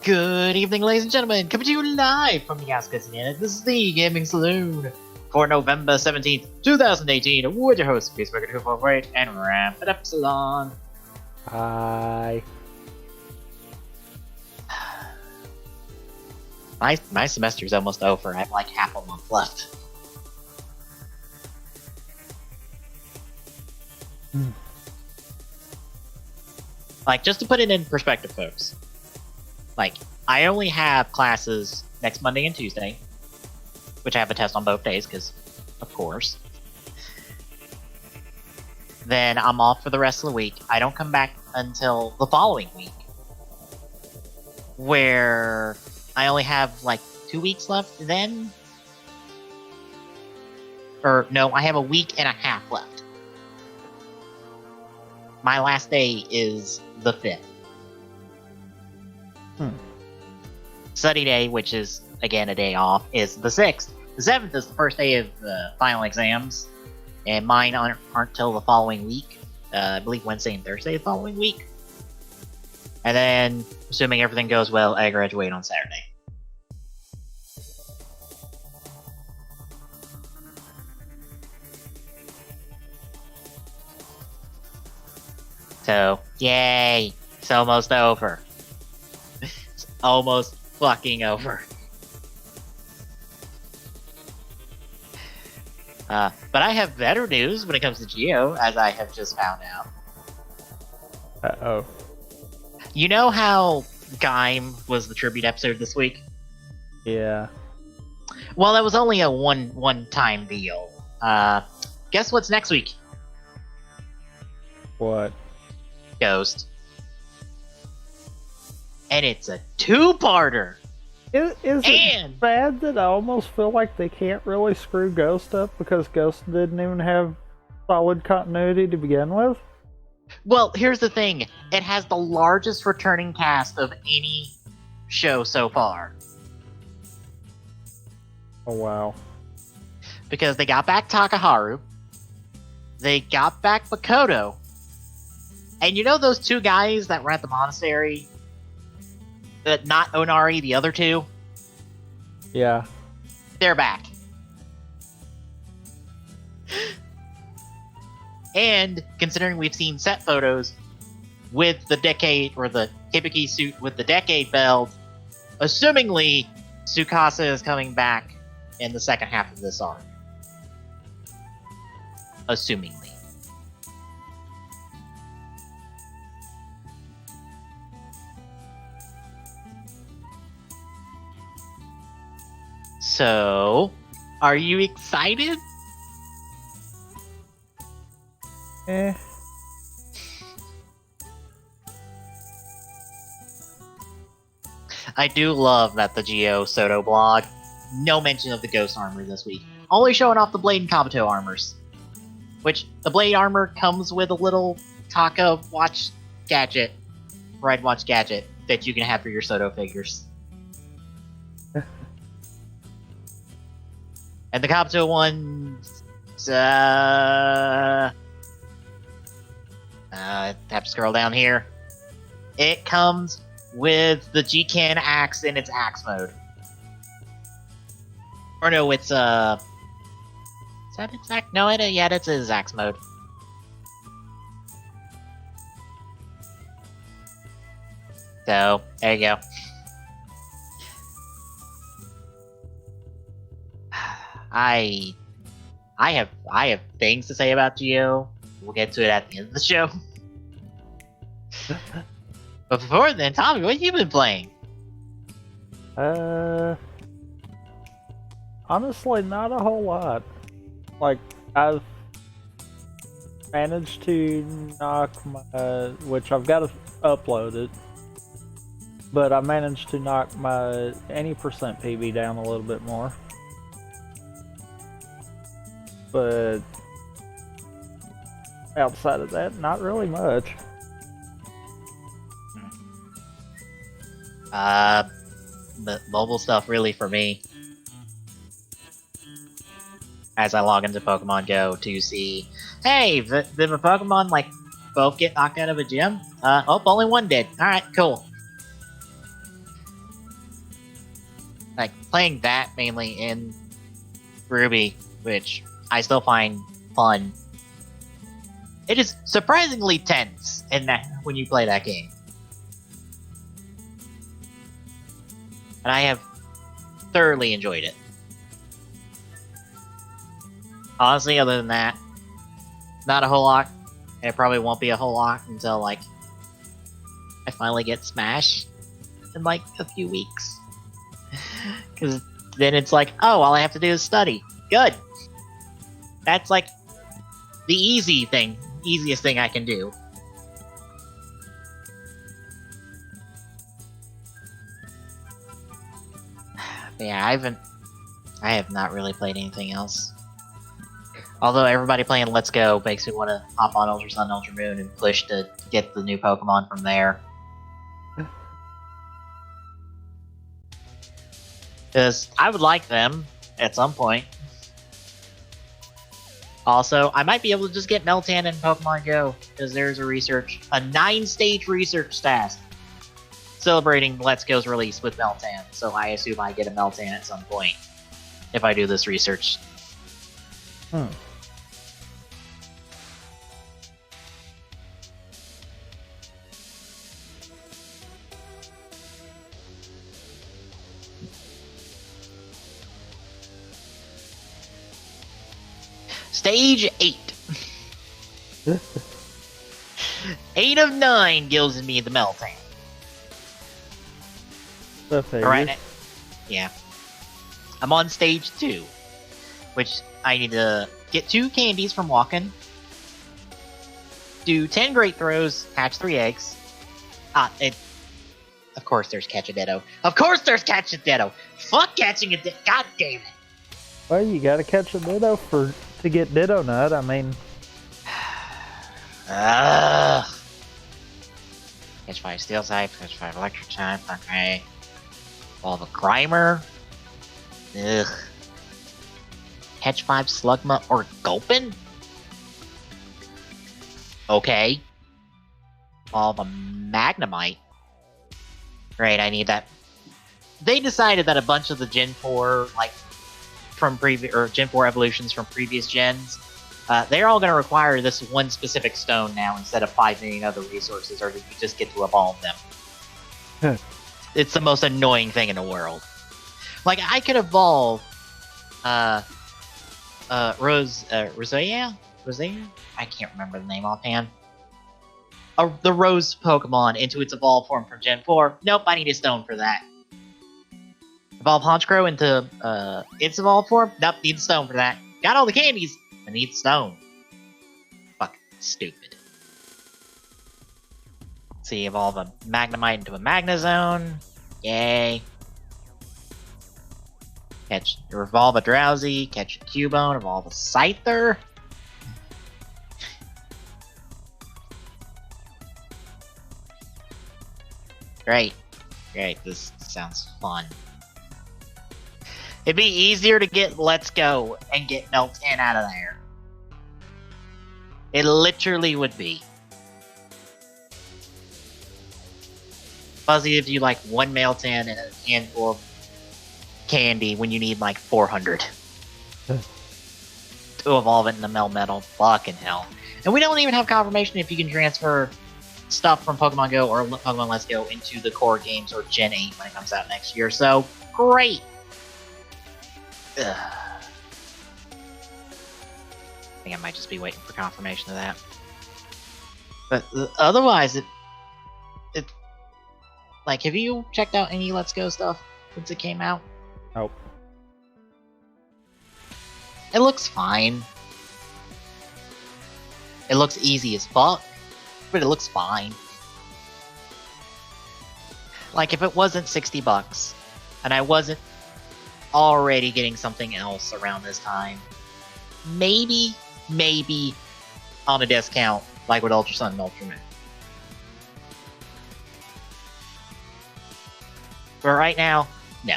Good evening, ladies and gentlemen. Coming to you live from the outskirts of the internet. This is the Gaming Saloon for November 17th, 2018. With your host, Peacemaker 248 and Ramp It Up Salon. Hi. My semester's almost over. I have like half a month left. Like, just to put it in perspective, folks. Like, I only have classes next Monday and Tuesday, which I have a test on both days, because, of course. Then I'm off for the rest of the week. I don't come back until the following week, where I only have, like, 2 weeks left then. Or, no, I have a week and a half left. My last day is the 5th. Study day, which is, again, a day off, is the 6th. The 7th is the first day of the final exams, and mine aren't till the following week. I believe Wednesday and Thursday the following week. And then, assuming everything goes well, I graduate on Saturday. So, yay! It's almost over. It's almost fucking over. But I have better news when it comes to Geo, as I have just found out. Uh-oh. You know how Gaim was the tribute episode this week? Yeah. Well, that was only a one-time deal. Guess what's next week? What? Ghost. And it's a two-parter! Is it bad that I almost feel like they can't really screw Ghost up because Ghost didn't even have solid continuity to begin with? Well, here's the thing. It has the largest returning cast of any show so far. Oh, wow. Because they got back Takaharu, they got back Makoto, and you know those two guys that were at the monastery? Not Onari, the other two? Yeah. They're back. And, considering we've seen set photos with the decade, or the Hibiki suit with the decade belt, assumingly, Tsukasa is coming back in the second half of this arc. Assumingly. So, are you excited? Eh. I do love that the Geo Soto blog, no mention of the Ghost armor this week. Only showing off the Blade and Kabuto armors. Which, the Blade armor comes with a little Taka watch gadget, Ride Watch gadget, that you can have for your Soto figures. And the Kabuto one, have to scroll down here. It comes with the G-Can axe in its axe mode. Or no, it's, is that its axe? No, yeah, that's its axe mode. So, there you go. I have things to say about Geo. We'll get to it at the end of the show. But before then, Tommy, what have you been playing? Honestly, not a whole lot. Like, I've managed to knock my, which I've got to upload it, but I managed to knock my 80% PB down a little bit more. But outside of that, not really much. The mobile stuff really for me. As I log into Pokemon Go to see, hey, did my Pokemon like both get knocked out of a gym? Oh, only one did. Alright, cool. like playing that mainly in Ruby, which I still find fun. It is surprisingly tense in that when you play that game. And I have thoroughly enjoyed it. Honestly, other than that, not a whole lot. And it probably won't be a whole lot until, like, I finally get Smash in, like, a few weeks. Because then it's like, oh, all I have to do is study. Good. That's, like, the easiest thing I can do. But yeah, I have not really played anything else. Although everybody playing Let's Go makes me want to hop on Ultra Sun, Ultra Moon and push to get the new Pokemon from there. Because I would like them at some point. Also, I might be able to just get Meltan in Pokemon Go, because there's a 9-stage research task celebrating Let's Go's release with Meltan. So I assume I get a Meltan at some point if I do this research. Stage 8. 8 of 9 gives me the Meltan. Alright, yeah. I'm on stage 2, which I need to get 2 candies from walking, do 10 great throws, hatch 3 eggs. Of course there's Catch a Ditto. Of course there's Catch a Ditto! Fuck catching a Ditto! God damn it! Well, you gotta catch a Ditto to get Ditto Nut, I mean... Catch 5 Steel type, catch 5 Electric type, okay. Evolve a Grimer. Ugh. Catch 5 Slugma or Gulpin? Okay. Evolve a Magnemite. Great, I need that. They decided that a bunch of the Gen 4, like, from Gen 4 evolutions from previous gens, they're all going to require this one specific stone now instead of 5 million other resources, or you just get to evolve them. It's the most annoying thing in the world. Like, I could evolve Rosea? I can't remember the name offhand. The Rose Pokemon into its evolved form from Gen 4. Nope, I need a stone for that. Evolve Honchkrow into its evolved form. Nope, need a stone for that. Got all the candies, I need stone. Fuck, stupid. Let's see, evolve a Magnemite into a Magnezone. Yay. Evolve a Drowsy, catch a Cubone, evolve a Scyther. Great. Great, this sounds fun. It'd be easier to get Let's Go and get Meltan out of there. It literally would be. Fuzzy gives you like 1 Meltan and a handful of candy when you need like 400 to evolve it into Melmetal. Fucking hell. And we don't even have confirmation if you can transfer stuff from Pokemon Go or Pokemon Let's Go into the core games or Gen 8 when it comes out next year. So, great! Ugh. I think I might just be waiting for confirmation of that. But otherwise, it like, have you checked out any Let's Go stuff since it came out? Nope. It looks fine. It looks easy as fuck, but it looks fine. Like, if it wasn't $60, and I wasn't already getting something else around this time, maybe on a discount, like with Ultra Sun and Ultra Moon. But right now, no.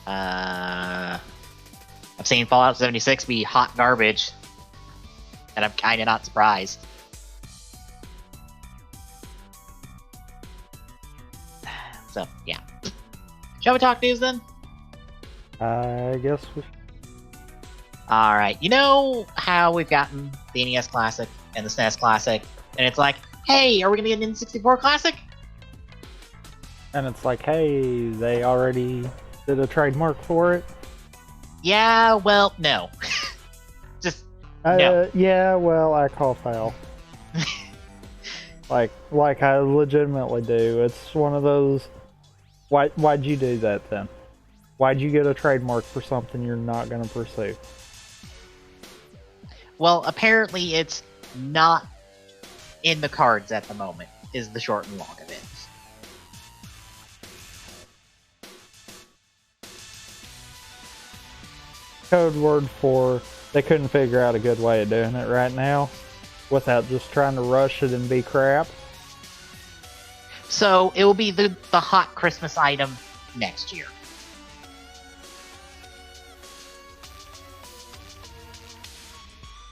I've seen Fallout 76 be hot garbage, and I'm kinda not surprised. So, yeah. Shall we talk news then? I guess we. Alright, you know how we've gotten the NES Classic and the SNES Classic, and it's like, hey, are we gonna get an N64 Classic? And it's like, hey, they already did a trademark for it. Yeah, well, no. Just, no. Yeah, well, I call foul. like I legitimately do. It's one of those. Why'd you do that then? Why'd you get a trademark for something you're not going to pursue? Well, apparently it's not in the cards at the moment, is the short and long of it. Code word for they couldn't figure out a good way of doing it right now without just trying to rush it and be crap. So it will be the hot Christmas item next year.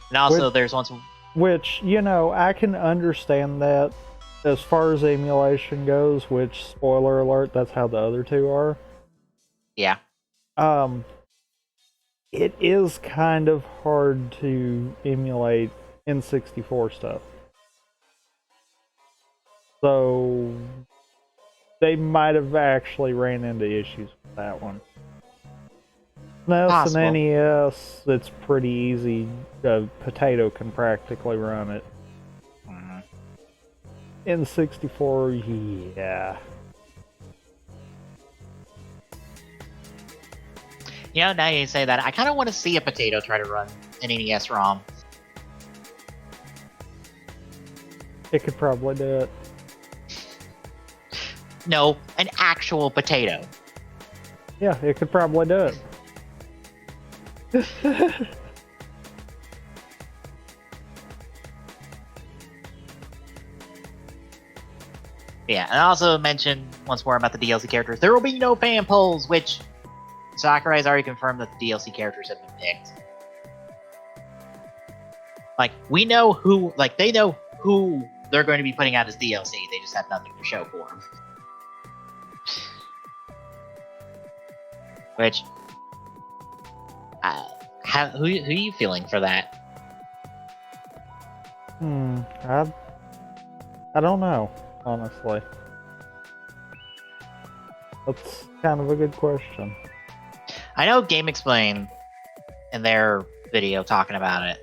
And also, there's one. Which, you know, I can understand that as far as emulation goes, which, spoiler alert, that's how the other two are. Yeah. It is kind of hard to emulate N64 stuff. So they might have actually ran into issues with that one. SNES and NES, it's pretty easy. A potato can practically run it. N64, yeah. You know, now you say that, I kind of want to see a potato try to run an NES ROM. It could probably do it. No, an actual potato. Yeah, it could probably do it. Yeah, and I also mentioned once more about the DLC characters. There will be no fan polls, which Sakurai has already confirmed that the DLC characters have been picked. Like, we know who, like, they know who they're going to be putting out as DLC. They just have nothing to show for them. Which, who are you feeling for that? I don't know, honestly. That's kind of a good question. I know Game Explain, in their video talking about it,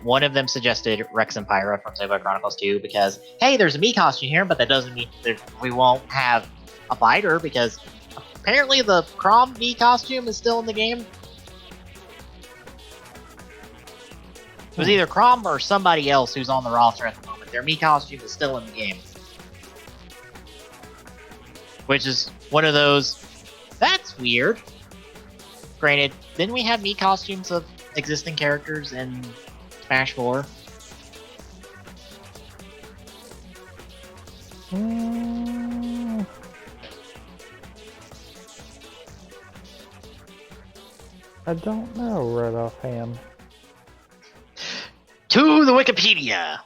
one of them suggested Rex and Pyra from Xenoblade Chronicles 2 because, hey, there's a Mii costume here, but that doesn't mean that we won't have a fighter because apparently the Crom Mii costume is still in the game. It was either Crom or somebody else who's on the roster at the moment. Their Mii costume is still in the game. Which is one of those, that's weird. Granted, didn't we have Mii costumes of existing characters in Smash 4? I don't know right offhand. To the Wikipedia!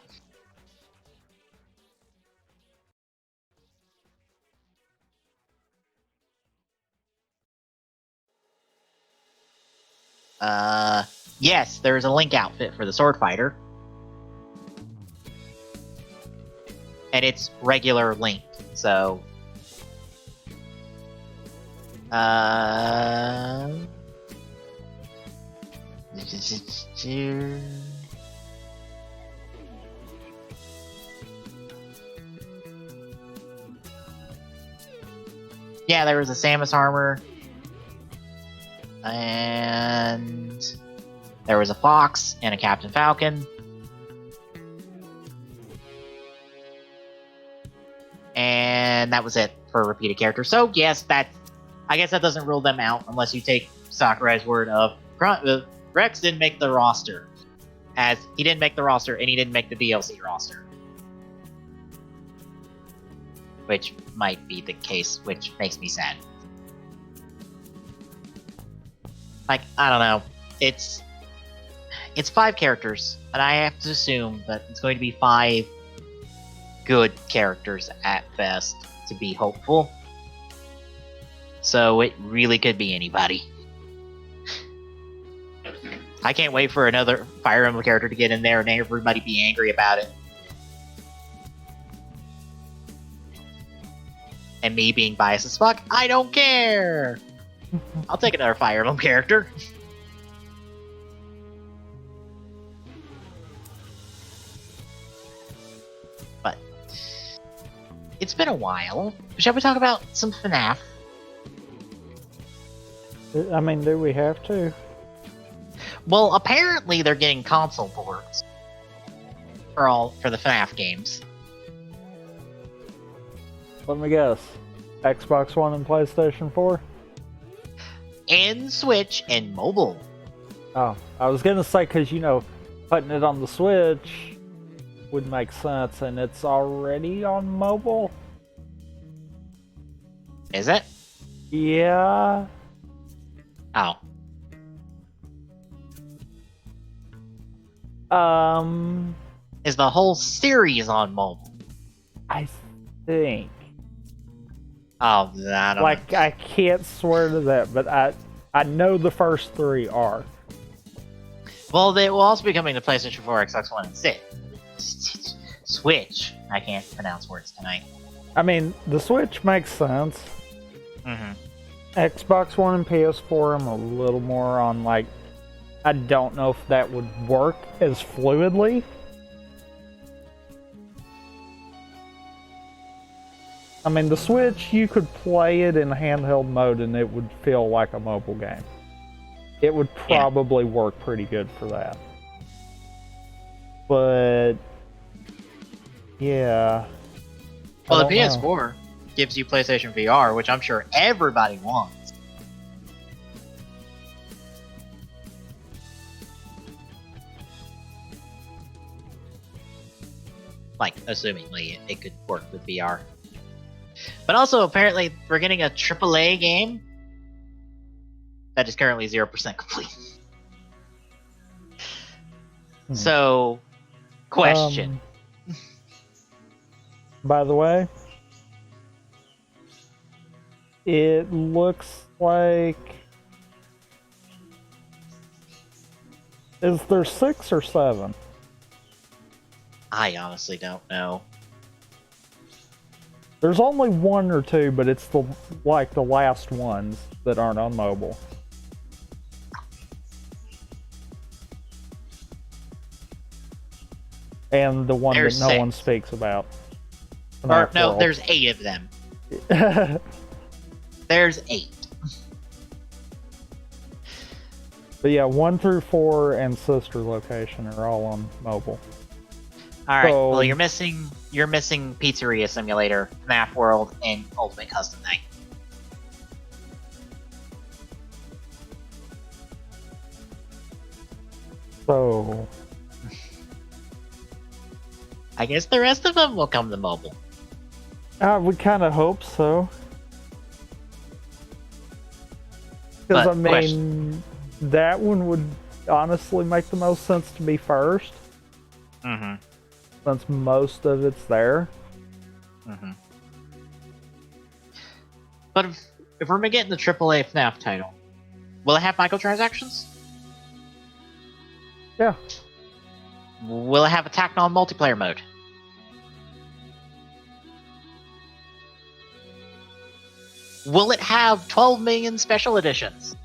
Yes, there's a Link outfit for the Sword Fighter. And it's regular Link, so... Yeah, there was a Samus armor. And there was a Fox and a Captain Falcon. And that was it for repeated characters. So yes, I guess that doesn't rule them out unless you take Sakurai's word of Rex didn't make the roster. As he didn't make the roster and he didn't make the DLC roster. Which might be the case, which makes me sad. Like, I don't know. It's 5 characters, and I have to assume that it's going to be 5 good characters at best to be hopeful. So it really could be anybody. I can't wait for another Fire Emblem character to get in there and everybody be angry about it. And me being biased as fuck, I don't care! I'll take another Fire Emblem character. But it's been a while. Shall we talk about some FNAF? I mean, do we have to? Well, apparently they're getting console ports for the FNAF games. Let me guess. Xbox One and PlayStation 4? And Switch and mobile. Oh, I was gonna say, because, you know, putting it on the Switch would make sense, and it's already on mobile? Is it? Yeah. Oh. Is the whole series on mobile? I think. Oh, I don't know. I can't swear to that, but I know the first three are. Well, they will also be coming to PlayStation 4, Xbox One, and Switch. I can't pronounce words tonight. I mean, the Switch makes sense. Mm-hmm. Xbox One and PS4, I'm a little more on, like, I don't know if that would work as fluidly. I mean, the Switch, you could play it in handheld mode and it would feel like a mobile game. It would probably work pretty good for that. But, yeah. Well, the PS4 gives you PlayStation VR, which I'm sure everybody wants. Like, assumingly, it could work with VR. But also, apparently, we're getting a AAA game that is currently 0% complete. So, question. By the way, it looks like... Is there 6 or 7? I honestly don't know. There's only 1 or 2, but it's the last ones that aren't on mobile. And the one There's that no 6. one speaks about. Or, no, there's 8 of them. There's 8. But yeah, 1 through 4 and Sister Location are all on mobile. Alright, So, well, you're missing Pizzeria Simulator, FNAF World, and Ultimate Custom Night. So, I guess the rest of them will come to mobile. we kind of hope so. Because, I mean, that one would honestly make the most sense to be first. Mm-hmm. Since most of it's there. Mm-hmm. But if we're getting the AAA FNAF title, will it have microtransactions? Yeah. Will it have a tacked-on multiplayer mode? Will it have 12 million special editions?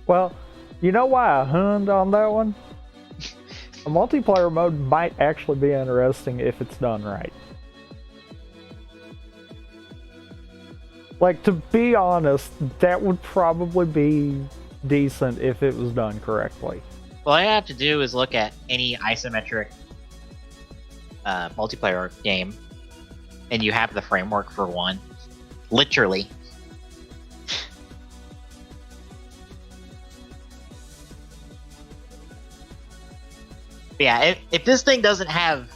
Well, you know why I hummed on that one? A multiplayer mode might actually be interesting if it's done right. Like, to be honest, that would probably be decent if it was done correctly. All I have to do is look at any isometric multiplayer game, and you have the framework for one. Literally. Yeah, if this thing doesn't have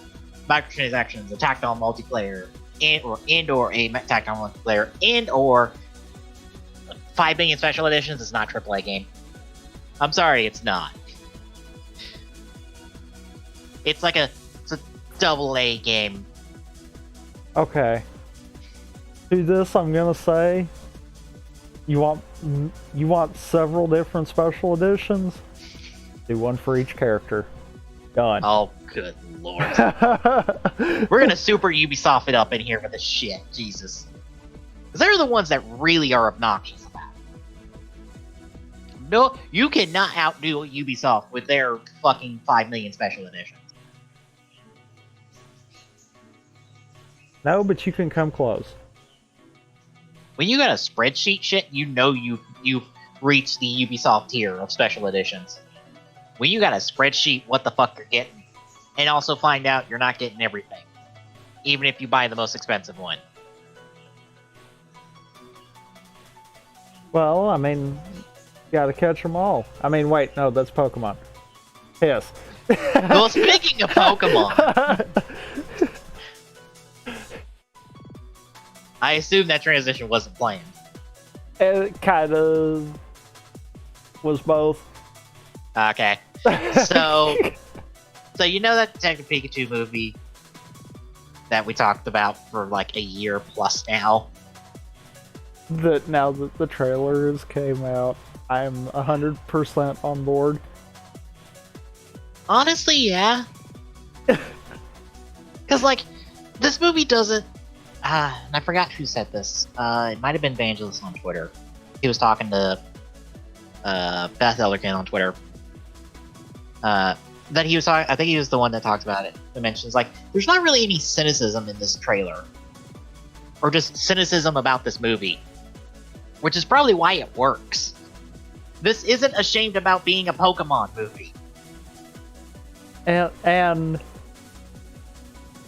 microtransactions, a tacked-on multiplayer, and or a tacked-on multiplayer, and or 5 million special editions, it's not a AAA game. I'm sorry, it's not. It's a AA game. Okay. To this, I'm gonna say, You want several different special editions? Do one for each character. Done. Oh, good lord. We're gonna super Ubisoft it up in here for this shit. Jesus. Because they're the ones that really are obnoxious about it. No, you cannot outdo Ubisoft with their fucking 5 million special editions. No, but you can come close. When you got a spreadsheet shit, you know you've reached the Ubisoft tier of special editions. When you got a spreadsheet, what the fuck you're getting, and also find out you're not getting everything, even if you buy the most expensive one. Well, I mean, you gotta catch them all. I mean, wait, no, that's Pokemon. Yes. Well, speaking of Pokemon, I assume that transition wasn't planned. It kind of was both. Okay. So you know that Detective Pikachu movie that we talked about for like a year plus now? That now that the trailers came out, I'm 100% on board. Honestly, yeah. Because, like, this movie doesn't... and I forgot who said this. It might have been Vangelis on Twitter. He was talking to Beth Ellerkin on Twitter. That he was talking... I think he was the one that talked about it. That mentions, like, there's not really any cynicism in this trailer. Or just cynicism about this movie. Which is probably why it works. This isn't ashamed about being a Pokemon movie. And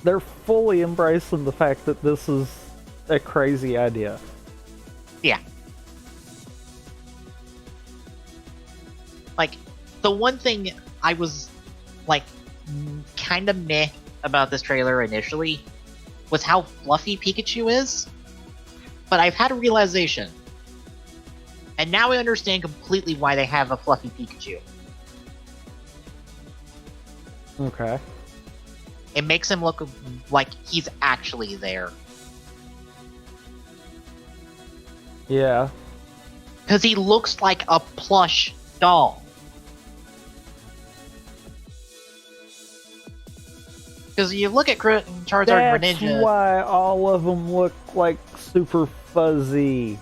they're fully embracing the fact that this is a crazy idea. Yeah. Like, the one thing I was, like, kind of meh about this trailer initially was how fluffy Pikachu is. But I've had a realization. And now I understand completely why they have a fluffy Pikachu. Okay. It makes him look like he's actually there. Yeah. Because he looks like a plush doll. Because you look at Charizard and Greninja... That's why all of them look like super fuzzy.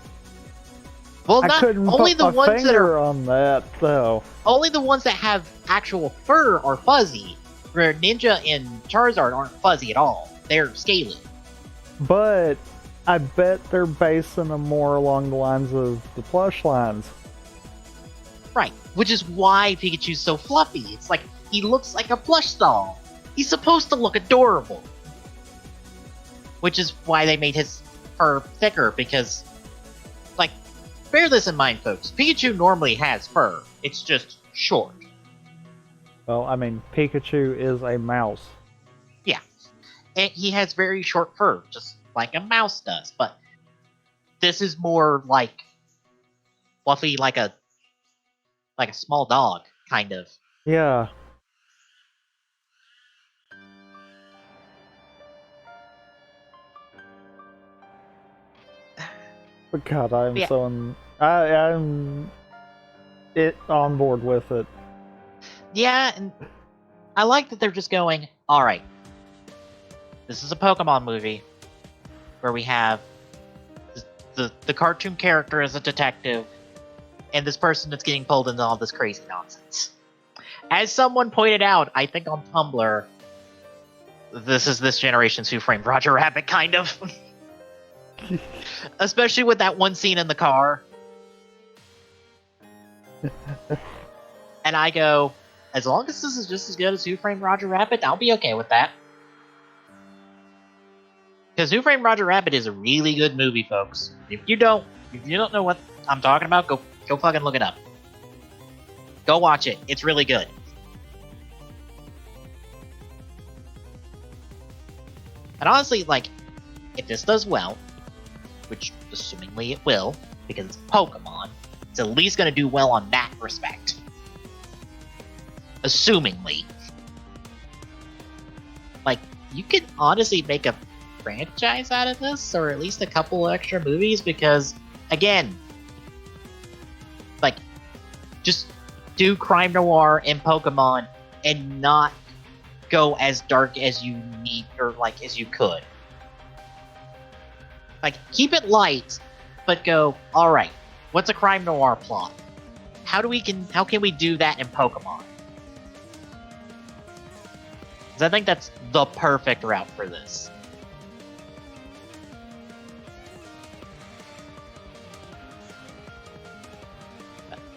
Well, I couldn't only put the my ones that finger are on that, though. only the ones that have actual fur are fuzzy. Where Ninja and Charizard aren't fuzzy at all. They're scaly. But I bet they're basing them more along the lines of the plush lines. Right. Which is why Pikachu's so fluffy. It's like, he looks like a plush doll. He's supposed to look adorable. Which is why they made his fur thicker, because, like, bear this in mind, folks. Pikachu normally has fur. It's just short. Well, I mean, Pikachu is a mouse. Yeah. And he has very short fur, just like a mouse does. But this is more like fluffy, like a small dog, kind of. Yeah. But God, I'm Yeah. I'm on board with it. Yeah, and I like that they're just going, alright, this is a Pokemon movie where we have the cartoon character as a detective and this person that's getting pulled into all this crazy nonsense. As someone pointed out, I think on Tumblr, this is this generation's Who Framed Roger Rabbit, kind of. Especially with that one scene in the car. And I go, as long as this is just as good as Who Framed Roger Rabbit, I'll be okay with that. Because Who Framed Roger Rabbit is a really good movie, folks. If you don't know what I'm talking about, go fucking look it up. Go watch it. It's really good. And honestly, like, if this does well, which assumingly it will, because it's Pokemon, it's at least going to do well on that respect. Assumingly. Like, you could honestly make a franchise out of this, or at least a couple extra movies, because, again, just do crime noir and Pokemon and not go as dark as you need or like as you could. Like, keep it light, but go, alright, what's a crime noir plot? How can we do that in Pokemon? Because I think that's the perfect route for this.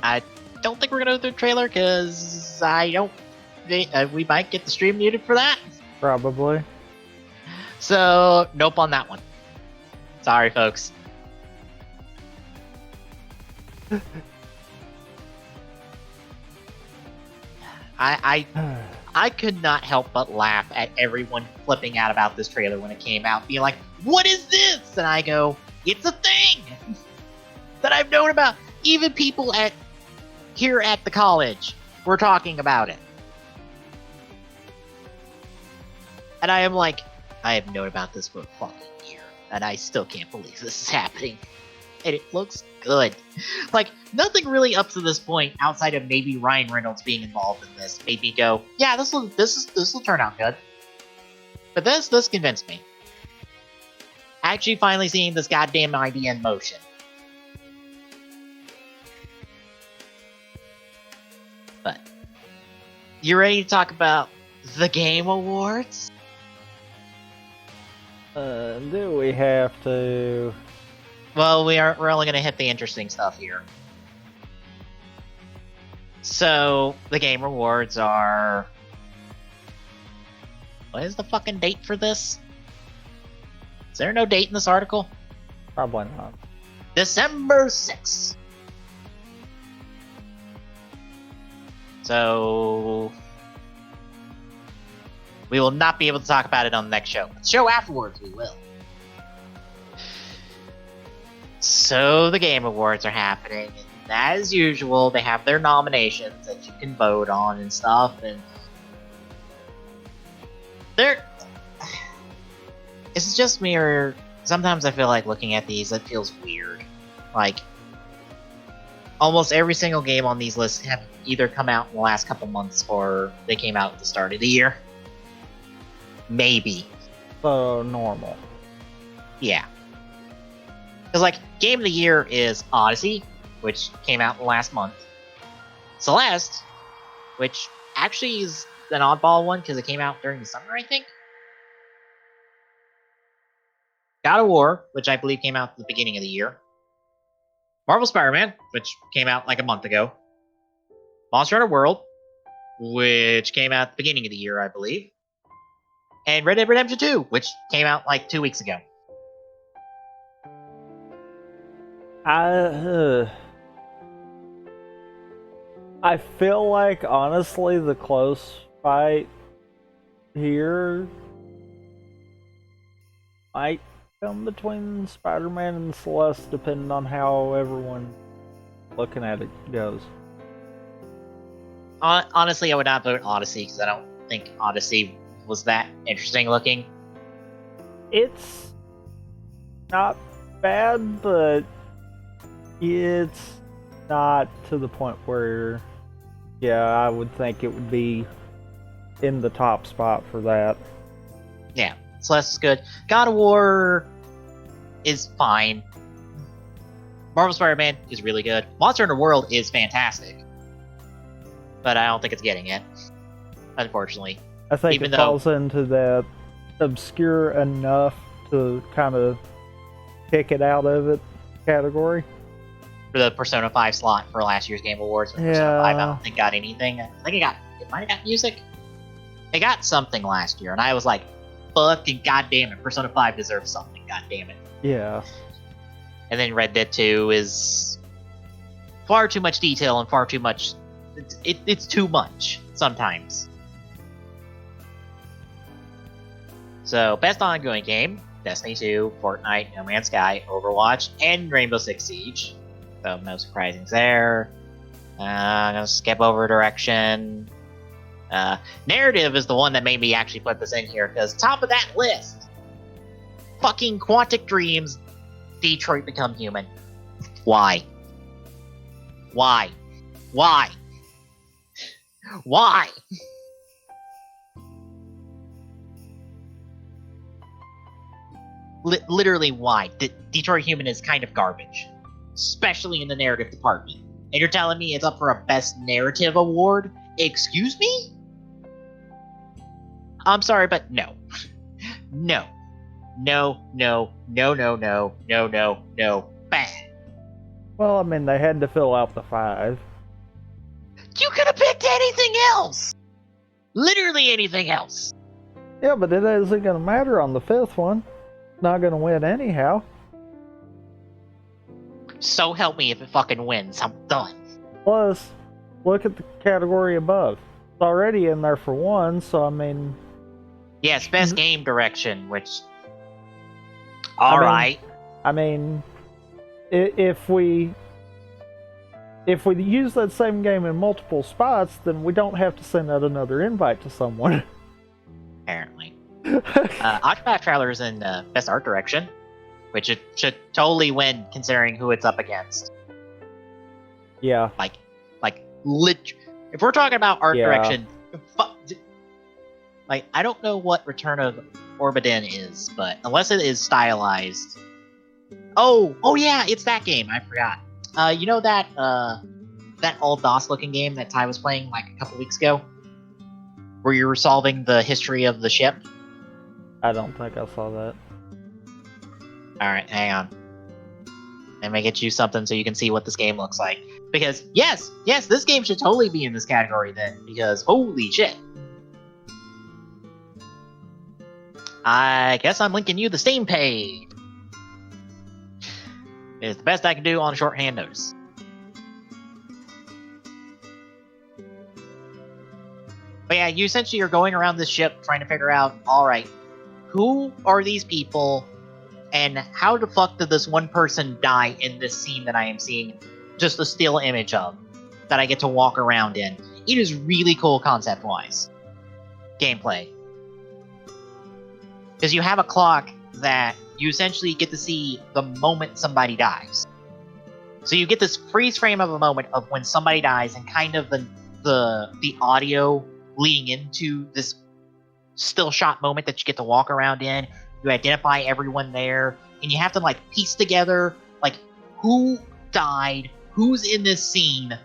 I don't think we're gonna go through the trailer because we might get the stream muted for that. Probably. So nope on that one. Sorry, folks. I could not help but laugh at everyone flipping out about this trailer when it came out, being like, "What is this?" And I go, "It's a thing that I've known about. Even people here at the college were talking about it." And I am like, I have known about this for a fucking year, and I still can't believe this is happening. And it looks good. Like, nothing really up to this point, outside of maybe Ryan Reynolds being involved in this, made me go, yeah, this will turn out good. But this convinced me. Actually finally seeing this goddamn idea in motion. But, you ready to talk about the Game Awards? Do we have to? Well, we're only gonna hit the interesting stuff here. So, the Game Awards are... What is the fucking date for this? Is there no date in this article? Probably not. December 6th. So... we will not be able to talk about it on the next show. But the show afterwards, we will. So the Game Awards are happening, and as usual, they have their nominations that you can vote on and stuff, and is it just me, or sometimes I feel like looking at these, it feels weird. Like, almost every single game on these lists have either come out in the last couple months, or they came out at the start of the year. Maybe. So normal. Yeah. Because, like, Game of the Year is Odyssey, which came out last month. Celeste, which actually is an oddball one because it came out during the summer, I think. God of War, which I believe came out at the beginning of the year. Marvel Spider-Man, which came out like a month ago. Monster Hunter World, which came out at the beginning of the year, I believe. And Red Dead Redemption 2, which came out like 2 weeks ago. I feel like, honestly, the close fight here might come between Spider-Man and Celeste, depending on how everyone looking at it goes. Honestly, I would not vote Odyssey, because I don't think Odyssey was that interesting looking. It's not bad, but it's not to the point where, yeah, I would think it would be in the top spot for that. Yeah, Celeste is good. God of War is fine. Marvel Spider-Man is really good. Monster Hunter World is fantastic. But I don't think it's getting it, unfortunately. I think it falls into that obscure enough to kind of pick it out of it category. For the Persona 5 slot for last year's Game Awards. Yeah. Persona 5, I don't think got anything. I think it might have got music. It got something last year, and I was like, fucking goddamn it, Persona 5 deserves something, goddamn it. Yeah. And then Red Dead 2 is far too much detail and far too much... It's too much, sometimes. So, best ongoing game, Destiny 2, Fortnite, No Man's Sky, Overwatch, and Rainbow Six Siege. So, no surprisings there. I'm gonna skip over direction. Narrative is the one that made me actually put this in here, because top of that list, fucking Quantic Dreams, Detroit Become Human. Why? Why? Why? Why? Literally, why? Detroit Human is kind of garbage, especially in the narrative department. And you're telling me it's up for a Best Narrative award? Excuse me? I'm sorry, but no. No. No, no, no, no, no, no, no, no. Bad. Well, I mean, they had to fill out the 5. You could have picked anything else! Literally anything else. Yeah, but it isn't going to matter on the 5th one. Not going to win anyhow. So help me if it fucking wins. I'm done. Plus, look at the category above. It's already in there for 1, so I mean... Yes, Best Game Direction, which... Alright. I mean, if we use that same game in multiple spots, then we don't have to send out another invite to someone. Apparently. Octopath Traveler's in Best Art Direction, which it should totally win considering who it's up against. Yeah. If we're talking about art Yeah. direction, I don't know what Return of Orbidin is, but unless it is stylized. Oh yeah, it's that game. I forgot. You know that old DOS-looking game that Ty was playing like a couple weeks ago, where you were solving the history of the ship. I don't think I saw that. All right, hang on. Let me get you something so you can see what this game looks like. Because yes, this game should totally be in this category then. Because holy shit. I guess I'm linking you the Steam page. It's the best I can do on shorthand notice. But yeah, you essentially are going around this ship trying to figure out, alright, who are these people, and how the fuck did this one person die in this scene that I am seeing just a still image of, that I get to walk around in. It is really cool concept-wise. Gameplay. Because you have a clock that you essentially get to see the moment somebody dies. So you get this freeze frame of a moment of when somebody dies and kind of the audio leading into this still shot moment that you get to walk around in. You identify everyone there, and you have to like piece together like who died, who's in this scene,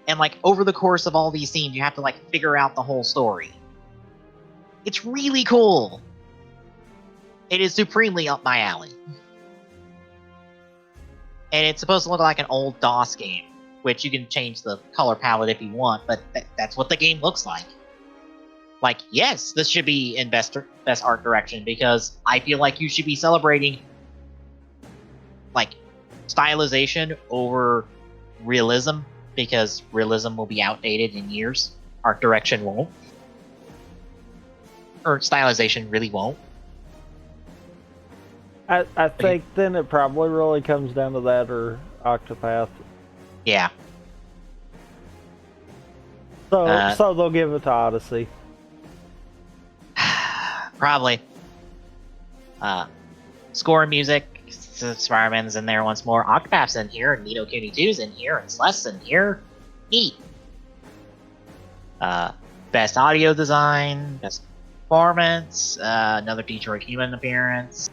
and like over the course of all these scenes you have to like figure out the whole story. It's really cool. It is supremely up my alley. And it's supposed to look like an old DOS game, which you can change the color palette if you want, but that's what the game looks like. Like, yes, this should be in best art direction, because I feel like you should be celebrating like stylization over realism, because realism will be outdated in years. Art direction won't. Or stylization really won't. I think then it probably really comes down to that or Octopath. Yeah. So they'll give it to Odyssey. Probably. Score and music, Spider-Man's in there once more. Octopath's in here, and Nito Kuni 2's in here, and Celeste's in here. Neat. Best audio design, best performance, another Detroit Human appearance.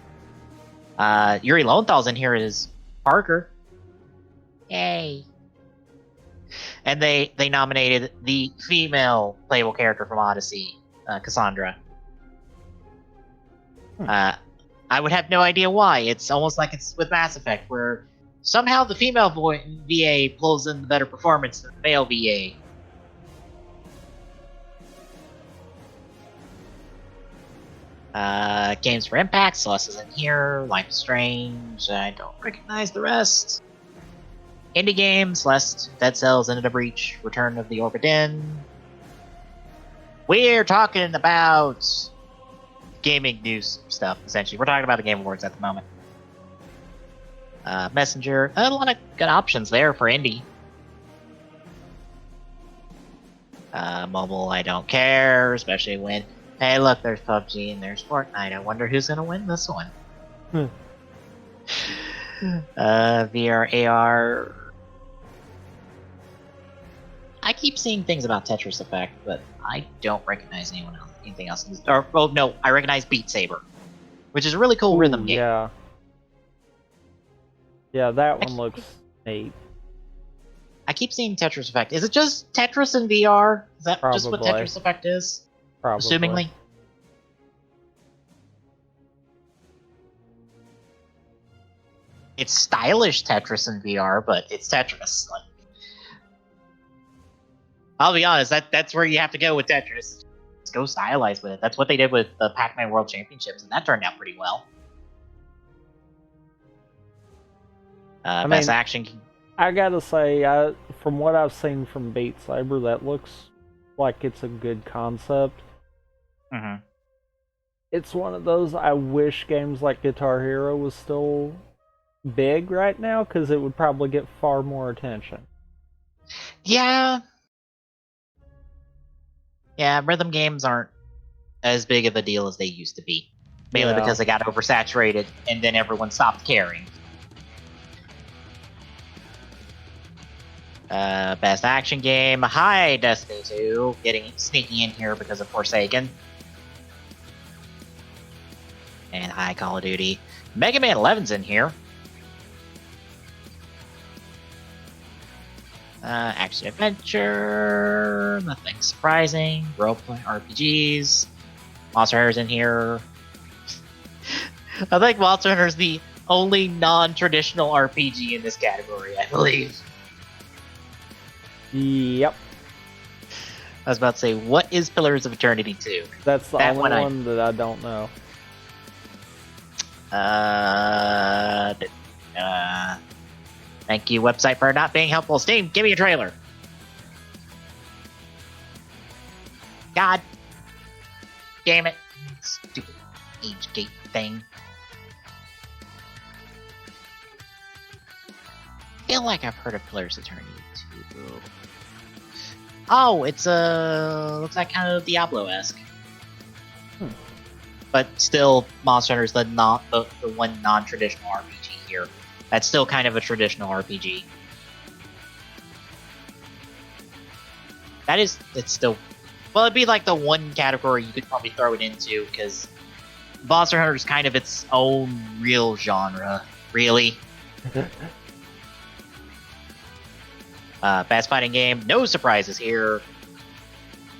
Yuri Lowenthal's in here as Parker. Yay. And they nominated the female playable character from Odyssey, Cassandra. I would have no idea why. It's almost like it's with Mass Effect, where somehow the female VA pulls in the better performance than the male VA. Games for Impact, Celeste is in here, Life is Strange, I don't recognize the rest. Indie games, Celeste, Dead Cells, Into the Breach, Return of the Orbidin. We're talking about gaming news stuff, essentially. We're talking about the Game Awards at the moment. Messenger, a lot of good options there for indie. Mobile, I don't care, especially when, hey look, there's PUBG and there's Fortnite. I wonder who's gonna win this one. VR, AR, keep seeing things about Tetris Effect, but I don't recognize anything else. Or, well, no, I recognize Beat Saber, which is a really cool rhythm game. Yeah. Yeah, that one looks neat. I keep seeing Tetris Effect. Is it just Tetris in VR? Is that just what Probably. Tetris Effect is? Probably. Assumingly. It's stylish Tetris in VR, but it's Tetris. Like, I'll be honest, that's where you have to go with Tetris. Just go stylized with it. That's what they did with the Pac-Man World Championships, and that turned out pretty well. Best action. I gotta say, from what I've seen from Beat Saber, that looks like it's a good concept. Mm-hmm. It's one of those, I wish games like Guitar Hero was still big right now, because it would probably get far more attention. Yeah. Yeah, rhythm games aren't as big of a deal as they used to be. Mainly because they got oversaturated, and then everyone stopped caring. Best action game. Hi, Destiny 2. Sneaking in here because of Forsaken. And hi, Call of Duty. Mega Man 11's in here. Action adventure. Nothing surprising. Roleplay RPGs. Monster Hunter's in here. I think Monster Hunter's the only non-traditional RPG in this category, I believe. Yep. I was about to say, what is Pillars of Eternity 2? That's the only one that I don't know. Thank you, website, for not being helpful. Steam, give me a trailer. God damn it. Stupid age gate thing. I feel like I've heard of Pillars of Eternity 2. Oh, it's looks like kind of Diablo-esque. But still, Monster Hunter's the one non-traditional RPG here. That's still kind of a traditional RPG. It's still... Well, it'd be like the one category you could probably throw it into, because Monster Hunter is kind of its own real genre, really. Best fighting game, no surprises here.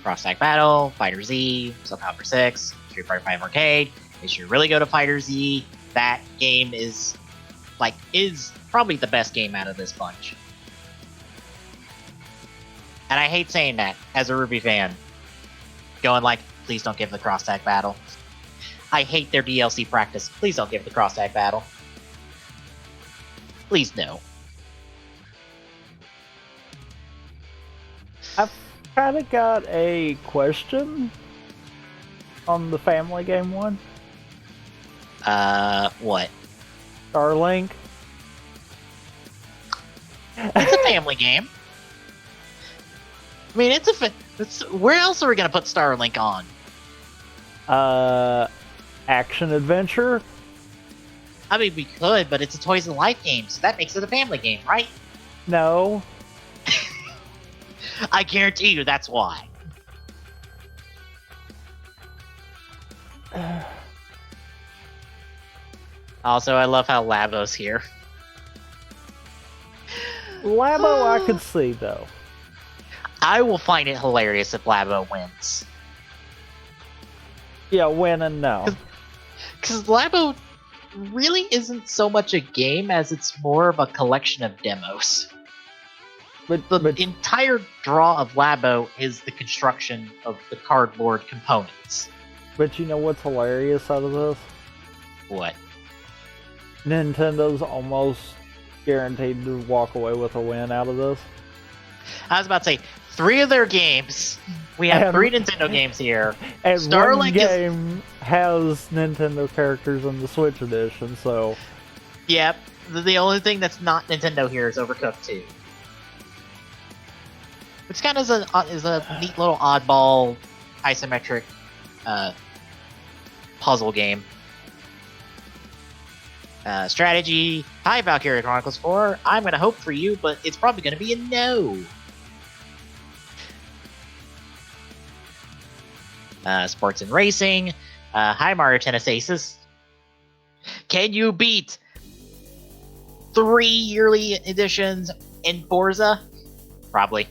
Cross Tag Battle, Fighter Z, Soul Calibur 6, Street Fighter 5 Arcade. If you really go to Fighter Z, that game is probably the best game out of this bunch. And I hate saying that as a Ruby fan. Going like, please don't give the Cross Tag Battle. I hate their DLC practice. Please don't give the Cross Tag Battle. Please no. I've kind of got a question on the Family Game one. What? Starlink. It's a family game. I mean, where else are we gonna put Starlink on? Action adventure. I mean, we could, but it's a Toys and Life game, so that makes it a family game, right? No. I guarantee you that's why. Also, I love how Labo's here. Labo I could see, though. I will find it hilarious if Labo wins. Yeah, win and no. Because Labo really isn't so much a game as it's more of a collection of demos. But the entire draw of Labo is the construction of the cardboard components. But you know what's hilarious out of this? What? Nintendo's almost guaranteed to walk away with a win out of this. I was about to say, 3 of their games. We have 3 Nintendo games here. And Starlink one game has Nintendo characters in the Switch edition, so... Yep. The only thing that's not Nintendo here is Overcooked 2. Which kind of is a neat little oddball isometric puzzle game. Strategy. Hi, Valkyria Chronicles 4. I'm going to hope for you, but it's probably going to be a no. Sports and racing. Hi, Mario Tennis Aces. Can you beat 3 yearly editions in Forza? Probably.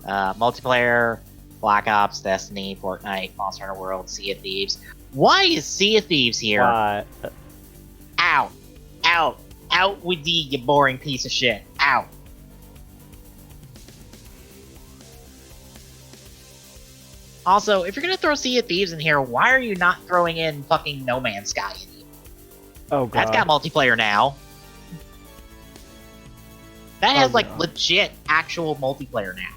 Multiplayer, Black Ops, Destiny, Fortnite, Monster Hunter World, Sea of Thieves. Why is Sea of Thieves here? Why? Out. Out with thee, you boring piece of shit. Out. Also, if you're gonna throw Sea of Thieves in here, why are you not throwing in fucking No Man's Sky in here? Oh god. That's got multiplayer now. That has like legit actual multiplayer now.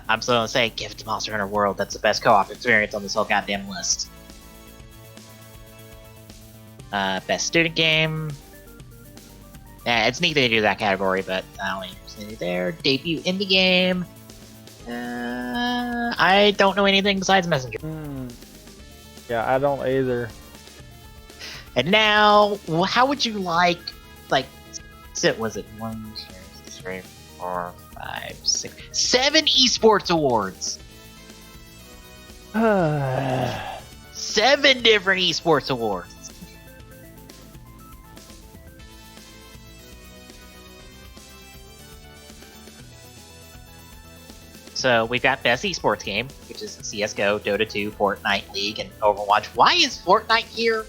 I'm still gonna say, give it to Monster Hunter World. That's the best co-op experience on this whole goddamn list. Best student game. Yeah, it's neat they do that category, but I don't interested there. Debut indie game. I don't know anything besides Messenger. Yeah, I don't either. And now, how would you like was it 1, 2, 3, 4, 5, 6, 7 esports awards? 7 different esports awards. So we've got Best Esports Game, which is CSGO, Dota 2, Fortnite, League, and Overwatch. Why is Fortnite here?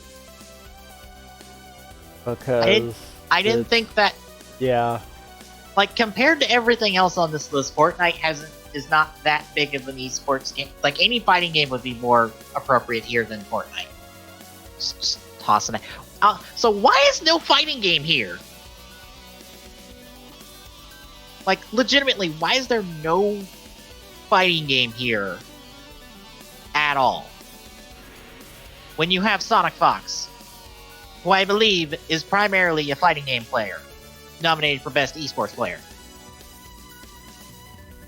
Because I didn't think that. Yeah. Like, compared to everything else on this list, Fortnite is not that big of an esports game. Like, any fighting game would be more appropriate here than Fortnite. Just tossing it. So why is no fighting game here? Like, legitimately, why is there no fighting game here at all? When you have Sonic Fox, who I believe is primarily a fighting game player, nominated for Best Esports Player.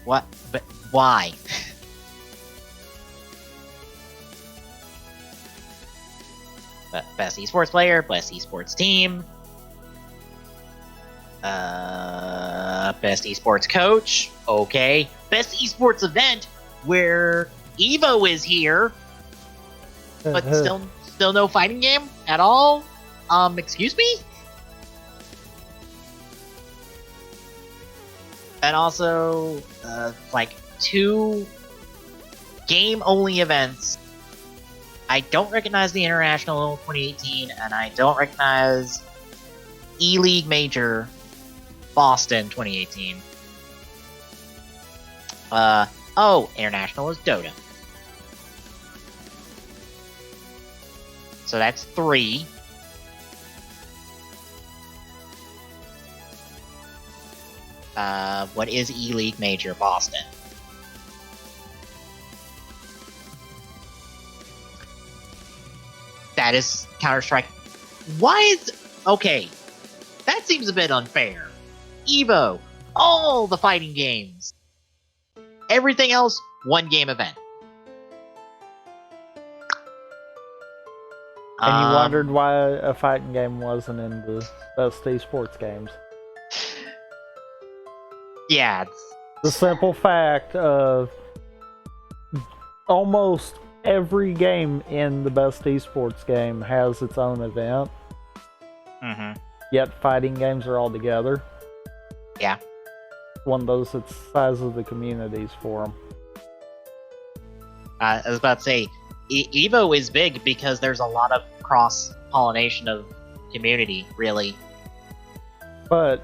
What? But why? Best Esports Player, Best Esports Team, Best Esports Coach, okay. Best Esports Event, where Evo is here, but still no fighting game at all? Excuse me? And also, like, 2 game-only events. I don't recognize the International 2018, and I don't recognize E-League Major Boston 2018. International is Dota. So that's 3. What is E-League Major Boston? That is Counter-Strike. Why is... Okay, that seems a bit unfair. EVO, all the fighting games. Everything else, 1 game event. And you wondered why a fighting game wasn't in the Best Esports Games. Yeah. The simple fact of almost every game in the Best Esports Game has its own event. Mm-hmm. Yet fighting games are all together. Yeah. One of those, it's the size of the communities for them. I was about to say, EVO is big because there's a lot of cross-pollination of community, really. But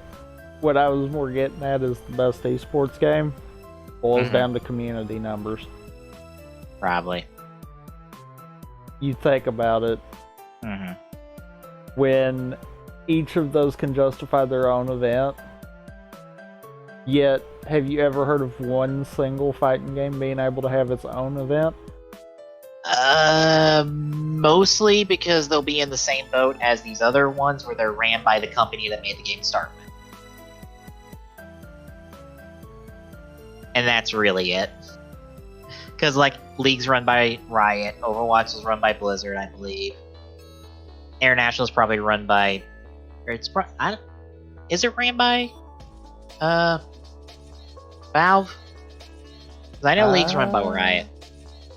what I was more getting at is the Best Esports Game boils down to community numbers. Probably. You think about it. When each of those can justify their own event, yet have you ever heard of one single fighting game being able to have its own event? Mostly because they'll be in the same boat as these other ones where they're ran by the company that made the game to start with. And that's really it. Because, like, League's run by Riot, Overwatch is run by Blizzard, I believe. International's probably run by... Or is it ran by Valve? Because I know League's run by Riot.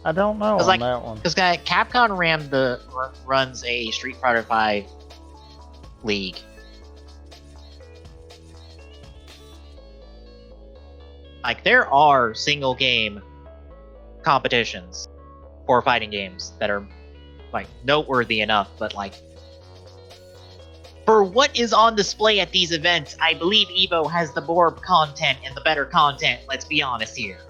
I don't know on that one. Because Capcom runs a Street Fighter V League. Like, there are single game competitions for fighting games that are, like, noteworthy enough, but, like, for what is on display at these events, I believe EVO has the more content and the better content, let's be honest here.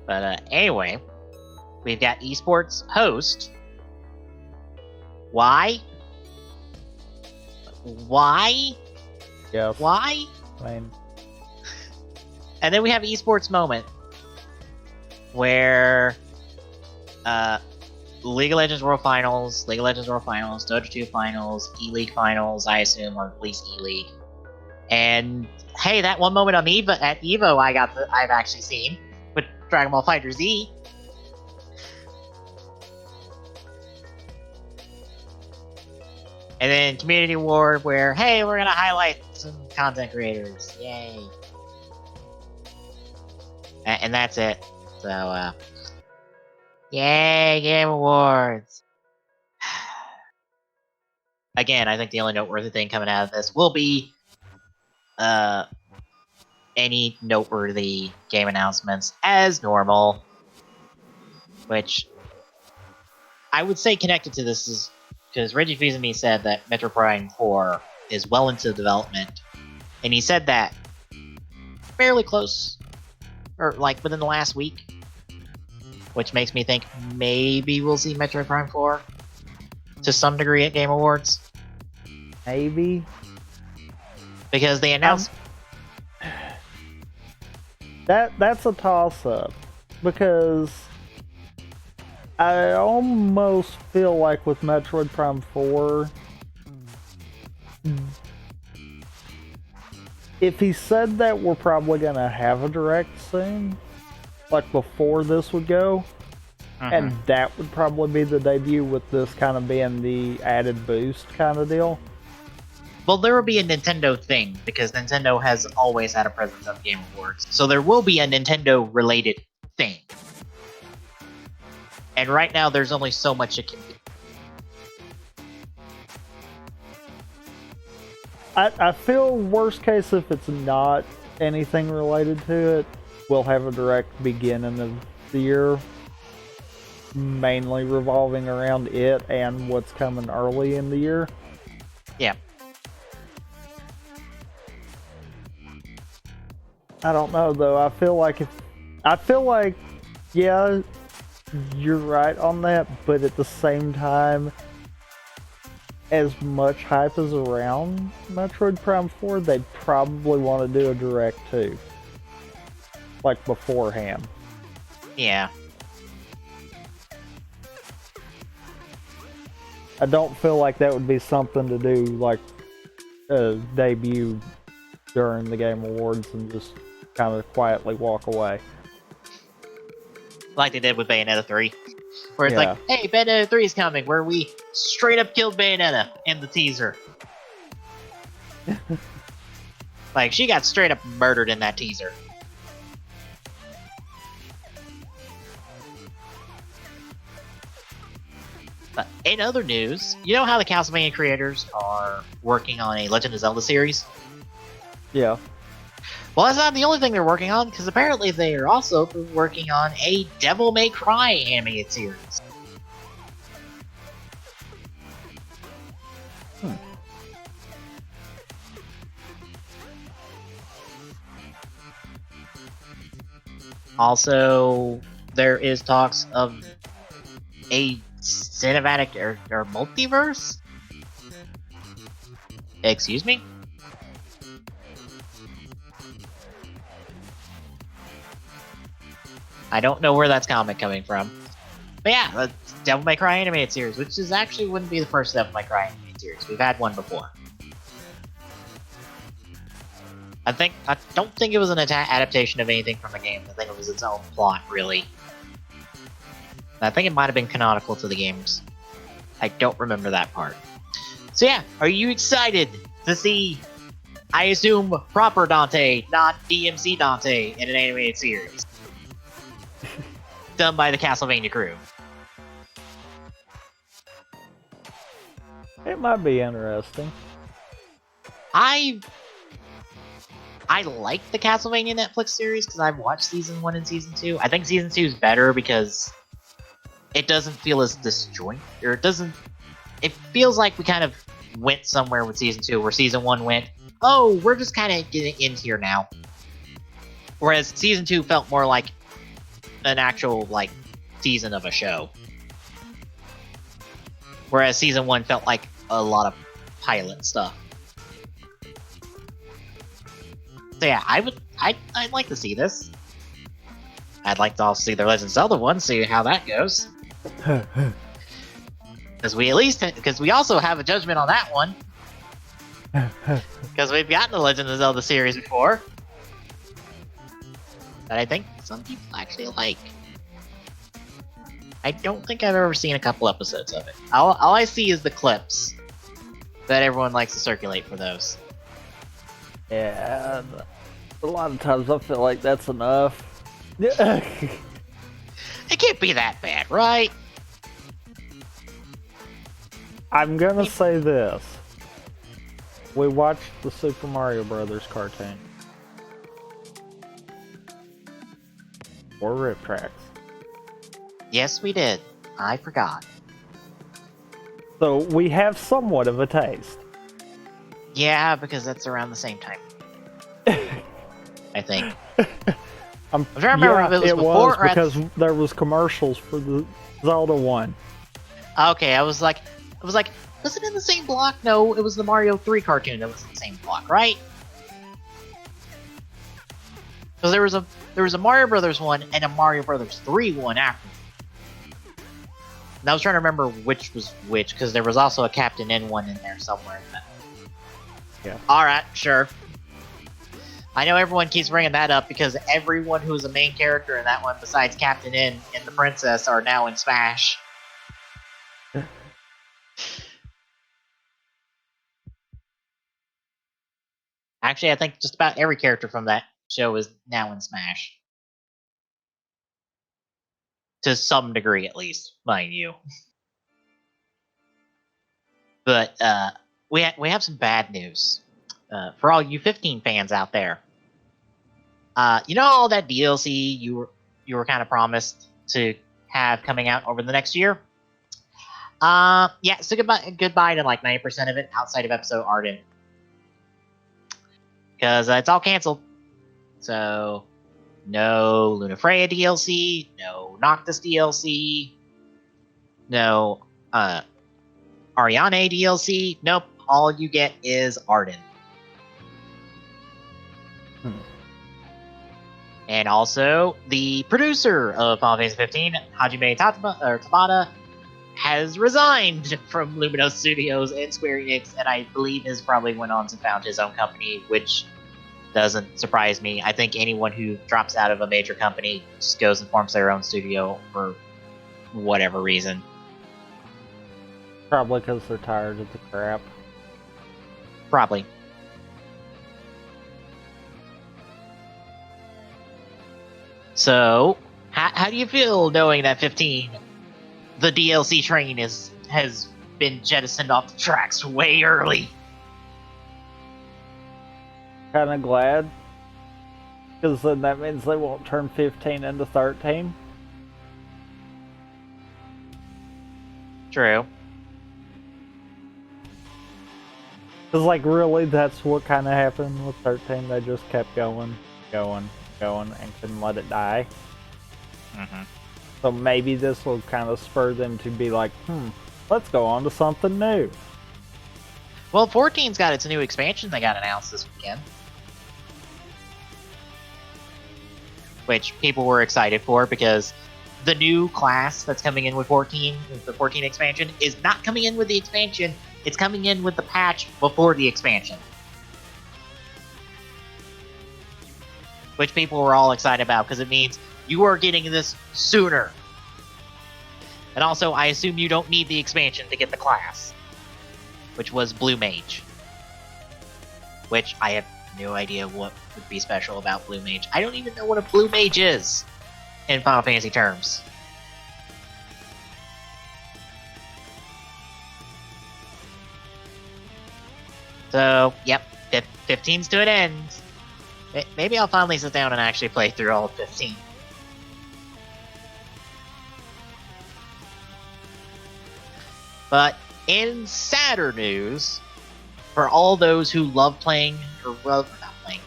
But anyway, we've got esports host. Why? Yes. Why? And then we have esports moment, where League of Legends World Finals, Dota 2 Finals, E-League Finals, I assume, or at least E-League. And hey, that one moment on at EVO I've actually seen with Dragon Ball FighterZ. And then Community Award, where, hey, we're gonna highlight some content creators. Yay. And that's it. So, yay, Game Awards. Again, I think the only noteworthy thing coming out of this will be any noteworthy game announcements as normal. Which I would say connected to this is because Reggie Fils-Aimé said that Metroid Prime 4 is well into development. And he said that fairly close, or like within the last week. Which makes me think maybe we'll see Metroid Prime 4 to some degree at Game Awards. Maybe. Because they announced... That's a toss-up. Because I almost feel like with Metroid Prime 4, if he said that we're probably going to have a direct soon, like before this would go, and that would probably be the debut, with this kind of being the added boost kind of deal. Well, there will be a Nintendo thing, because Nintendo has always had a presence at Game Awards. So there will be a Nintendo-related thing. And right now, there's only so much it can do. I feel worst case, if it's not anything related to it, we'll have a direct beginning of the year, mainly revolving around it and what's coming early in the year. Yeah. I don't know though. I feel like yeah, you're right on that, but at the same time, as much hype as around Metroid Prime 4, they'd probably want to do a direct too. Like beforehand. Yeah. I don't feel like that would be something to do like a debut during the Game Awards and just kind of quietly walk away. Like they did with Bayonetta 3. Where it's like, hey, Bayonetta 3 is coming, where we straight up killed Bayonetta in the teaser. Like, she got straight up murdered in that teaser. But in other news, you know how the Castlevania creators are working on a Legend of Zelda series? Yeah. Well, that's not the only thing they're working on, because apparently they are also working on a Devil May Cry animated series. Also, there is talks of a cinematic or multiverse? Excuse me? I don't know where that's coming from. But yeah, the Devil May Cry animated series, which is actually wouldn't be the first Devil May Cry animated series. We've had one before. I don't think it was an adaptation of anything from the game. I think it was its own plot, really. I think it might have been canonical to the games. I don't remember that part. So yeah, are you excited to see, I assume, proper Dante, not DMC Dante, in an animated series? Done by the Castlevania crew. It might be interesting. I like the Castlevania Netflix series because I've watched season 1 and season 2. I think season 2 is better because it doesn't feel as disjointed, or it feels like we kind of went somewhere with season 2 where season 1 went, oh, we're just kind of getting in here now. Whereas season 2 felt more like an actual, like, season of a show. Whereas season 1 felt like a lot of pilot stuff. So yeah, I'd like to see this. I'd like to also see the Legend of Zelda one, see how that goes. Because we also have a judgment on that one. Because we've gotten the Legend of Zelda series before. That I think some people actually like. I don't think I've ever seen a couple episodes of it. All I see is the clips that everyone likes to circulate for those. Yeah, a lot of times I feel like that's enough. It can't be that bad, right? I'm gonna say this. We watched the Super Mario Brothers cartoon. Or Rip Tracks. Yes, we did. I forgot. So we have somewhat of a taste. Yeah, because that's around the same time. I think. I'm trying to remember if it was before or because there was commercials for the Zelda one. Okay, I was like, was it in the same block? No, it was the Mario 3 cartoon that was in the same block, right? Because there was a Mario Brothers one and a Mario Brothers 3 one after. And I was trying to remember which was which, because there was also a Captain N one in there somewhere. Yeah. Alright, sure. I know everyone keeps bringing that up because everyone who was a main character in that one besides Captain N and the Princess are now in Smash. Actually, I think just about every character from that show is now in Smash. To some degree, at least, mind you. But we have some bad news for all you 15 fans out there. You know all that DLC you were kind of promised to have coming out over the next year? Yeah, so goodbye to like 90% of it outside of episode Arden. Because it's all canceled. So, no Lunafreya DLC, no Noctis DLC, no Ariane DLC. Nope, all you get is Arden. And also, the producer of Final Fantasy 15, Hajime Tabata, has resigned from Luminous Studios and Square Enix, and I believe has probably went on to found his own company, which doesn't surprise me. I think anyone who drops out of a major company just goes and forms their own studio for whatever reason. Probably because they're tired of the crap. Probably. So, how do you feel knowing that 15, the DLC train has been jettisoned off the tracks way early? Kind of glad. Because then that means they won't turn 15 into 13. True. Because, like, really, that's what kind of happened with 13. They just kept going, and couldn't let it die. Mm-hmm. So maybe this will kind of spur them to be like, let's go on to something new. Well, 14's got its new expansion that got announced this weekend. Which people were excited for because the new class that's coming in with 14, with the 14 expansion, is not coming in with the expansion, it's coming in with the patch before the expansion. Which people were all excited about because it means you are getting this sooner. And also, I assume you don't need the expansion to get the class, which was Blue Mage. Which I have no idea what would be special about Blue Mage. I don't even know what a Blue Mage is in Final Fantasy terms. So, yep, 15's to an end. Maybe I'll finally sit down and actually play through all of 15. But in sadder news, for all those who love playing, or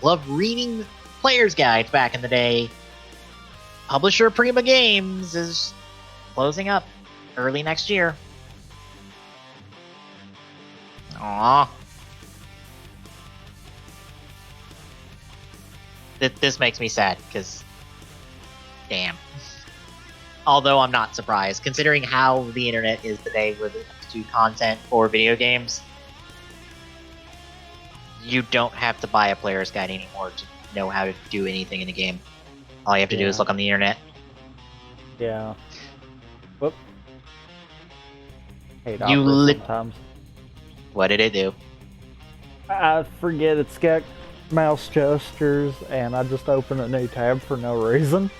love reading player's guides back in the day, publisher Prima Games is closing up early next year. Aww. This makes me sad, because damn. Although I'm not surprised, considering how the internet is today with content for video games. You don't have to buy a player's guide anymore to know how to do anything in the game. All you have to do is look on the internet. Yeah. Whoop. Hate You Opera sometimes. What did it do? I forget it's got mouse gestures, and I just open a new tab for no reason.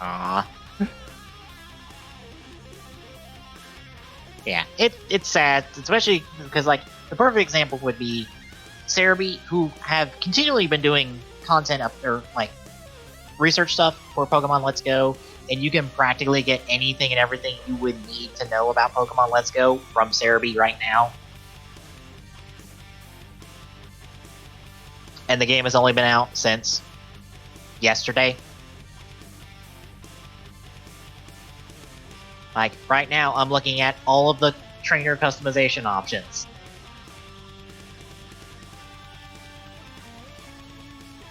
Aww. Yeah, it's sad, especially because, like, the perfect example would be Cerebi, who have continually been doing content up there, like, research stuff for Pokemon Let's Go, and you can practically get anything and everything you would need to know about Pokemon Let's Go from Cerebi right now. And the game has only been out since yesterday. Like, right now, I'm looking at all of the trainer customization options.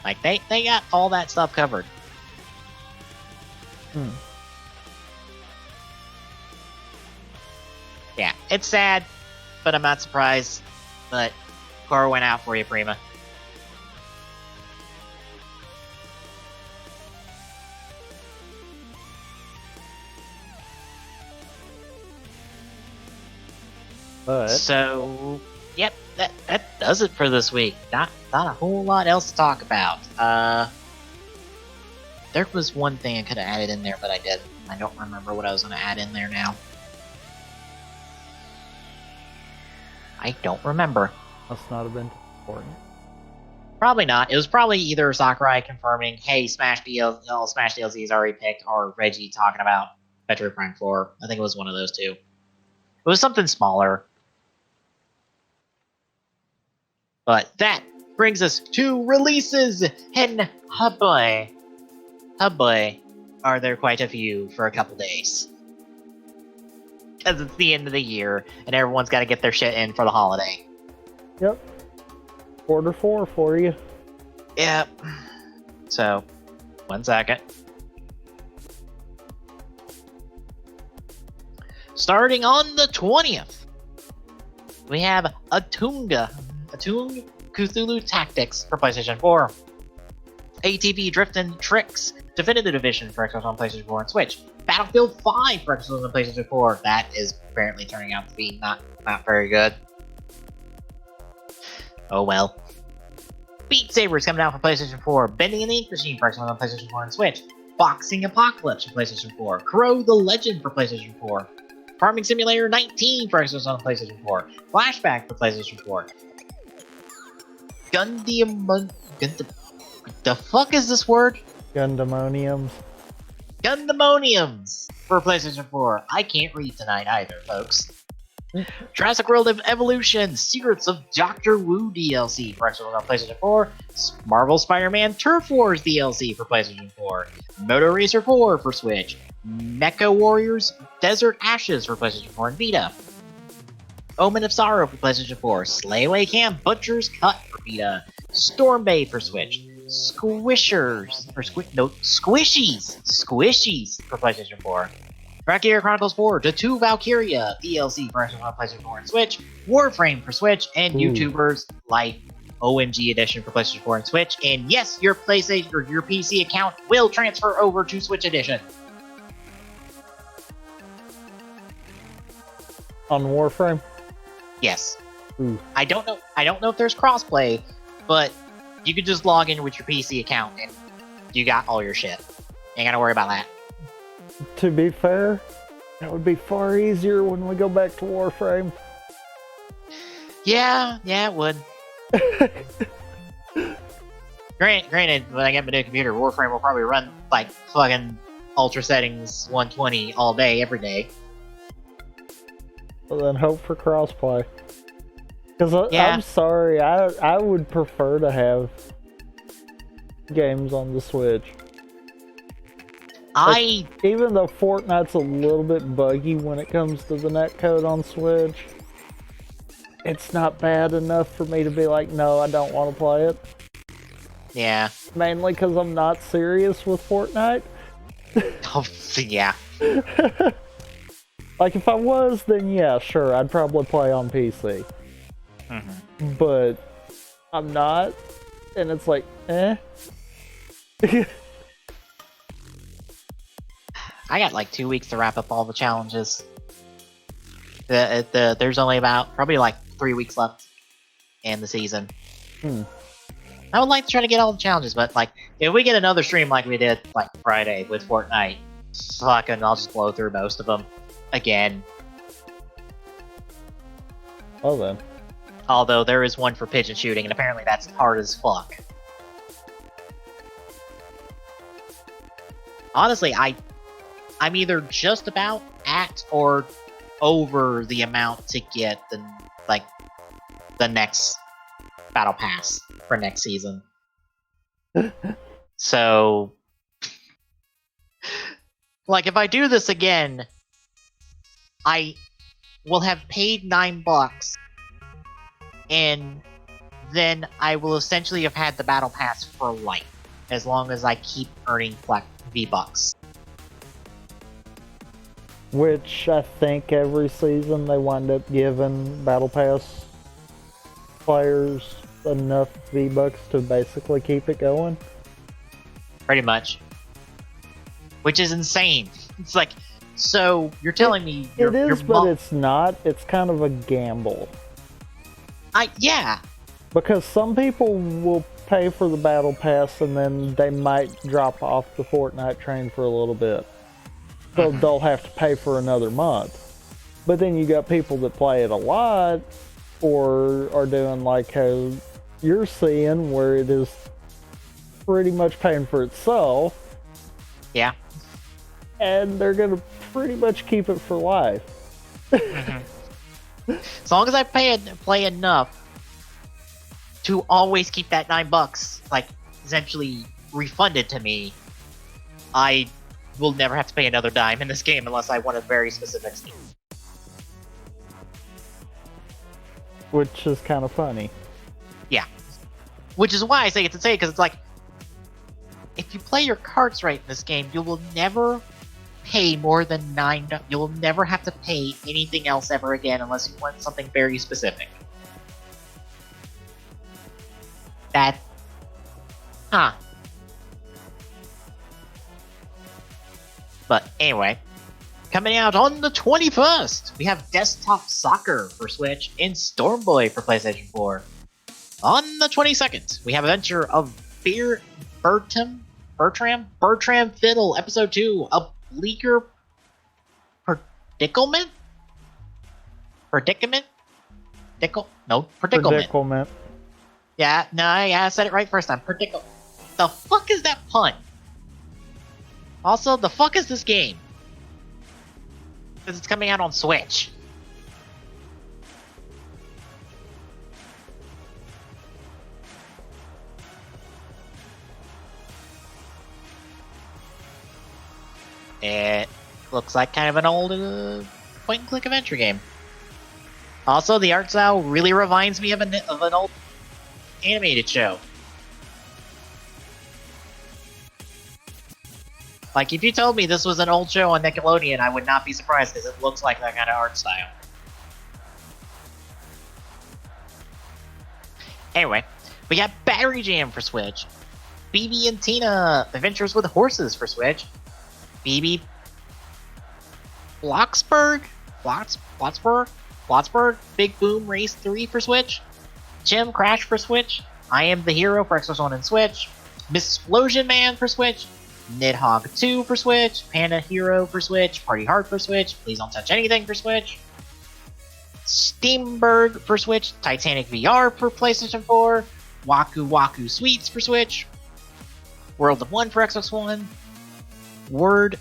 Like, they got all that stuff covered. Yeah, it's sad, but I'm not surprised. But Core went out for you, Prima. But so, yep, that does it for this week. Not a whole lot else to talk about. There was one thing I could have added in there, but I didn't. I don't remember what I was going to add in there now. I don't remember. Must not have been important. Probably not. It was probably either Sakurai confirming, hey, Smash DLC is already picked, or Reggie talking about Metroid Prime 4. I think it was one of those two. It was something smaller. But that brings us to releases, and boy, are there quite a few for a couple days. Because it's the end of the year, and everyone's got to get their shit in for the holiday. Yep. Quarter 4 for you. Yep. So, 1 second. Starting on the 20th, we have Attung Cthulhu Tactics for PlayStation 4. ATV Drift and Tricks Definitive Edition for Xbox on PlayStation 4 and Switch. Battlefield 5 for Xbox on PlayStation 4. That is apparently turning out to be not very good. Oh well. Beat Saber is coming out for PlayStation 4. Bending in the Ink Machine for Xbox on PlayStation 4 and Switch. Boxing Apocalypse for PlayStation 4. Crow the Legend for PlayStation 4. Farming Simulator 19 for Xbox on PlayStation 4. Flashback for PlayStation 4. The fuck is this word? Gundamoniums. Gundamoniums for PlayStation 4. I can't read tonight either, folks. Jurassic World Evolution, Secrets of Doctor Wu DLC for Xbox on PlayStation 4. Marvel Spider-Man Turf Wars DLC for PlayStation 4. Moto Racer 4 for Switch. Mecha Warriors Desert Ashes for PlayStation 4 and Vita. Omen of Sorrow for PlayStation 4. Slayway Camp Butcher's Cut for Vita. Stormbay for Switch. Squishies for PlayStation 4. Valkyria Chronicles 4, The 2 Valkyria DLC for Xbox on PlayStation 4 and Switch. Warframe for Switch, and YouTubers Life OMG Edition for PlayStation 4 and Switch. And yes, your PlayStation or your PC account will transfer over to Switch Edition. On Warframe? Yes. Ooh. I don't know if there's crossplay, but you could just log in with your PC account and you got all your shit. Ain't gotta worry about that. To be fair, that would be far easier when we go back to Warframe. Yeah, it would. Granted, when I get my new computer, Warframe will probably run like fucking ultra settings 120 all day, every day. Well, then hope for crossplay. Because Yeah. I'm sorry, I would prefer to have games on the Switch. Even though Fortnite's a little bit buggy when it comes to the netcode on Switch, it's not bad enough for me to be like, no, I don't want to play it. Yeah. Mainly because I'm not serious with Fortnite. Oh, yeah. Like, if I was, then yeah, sure, I'd probably play on PC. Mm-hmm. But I'm not, and it's like, eh. I got like 2 weeks to wrap up all the challenges. There's only about probably like 3 weeks left in the season. I would like to try to get all the challenges, but like if we get another stream like we did like Friday with Fortnite, fucking I'll just blow through most of them again. Oh then. Although there is one for pigeon shooting, and apparently that's hard as fuck. Honestly, I'm either just about at or over the amount to get the next battle pass for next season. So, like, if I do this again, I will have paid $9, and then I will essentially have had the battle pass for life, as long as I keep earning V-Bucks. Which I think every season they wind up giving Battle Pass players enough V-Bucks to basically keep it going. Pretty much. Which is insane. It's like, so you're telling me it is, but it's not. It's kind of a gamble. Yeah. Because some people will pay for the Battle Pass and then they might drop off the Fortnite train for a little bit. So they'll have to pay for another month. But then you got people that play it a lot, or are doing like how you're seeing, where it is pretty much paying for itself. Yeah. And they're going to pretty much keep it for life. As long as I play enough to always keep that $9, like, essentially refunded to me, I will never have to pay another dime in this game unless I want a very specific scheme. Which is kind of funny. Yeah. Which is why I say it's insane, because it's like, if you play your cards right in this game, you will never pay more than $9. You will never have to pay anything else ever again unless you want something very specific. That... Huh. But anyway, coming out on the 21st, we have Desktop Soccer for Switch and Storm Boy for PlayStation 4. On the 22nd, we have Adventure of Bertram Fiddle, Episode 2, A Bleaker Predicament? Predicament? Predicament. Yeah, no, I said it right first time. Predicament. The fuck is that pun? Also, the fuck is this game? Because it's coming out on Switch. It looks like kind of an old point-and-click adventure game. Also, the art style really reminds me of an old animated show. Like, if you told me this was an old show on Nickelodeon, I would not be surprised, because it looks like that kind of art style. Anyway, we got Battery Jam for Switch, BB and Tina Adventures with Horses for Switch, BB Bloxburg Slotsburg Big Boom Race 3 for Switch, Chim Crash for Switch, I Am the Hero for Xbox One and Switch, Missplosion Man for Switch, Nidhogg 2 for Switch, Panda Hero for Switch, Party Heart for Switch, Please Don't Touch Anything for Switch, Steamberg for Switch, Titanic VR for PlayStation 4, Waku Waku Sweets for Switch, World of One for Xbox One, Word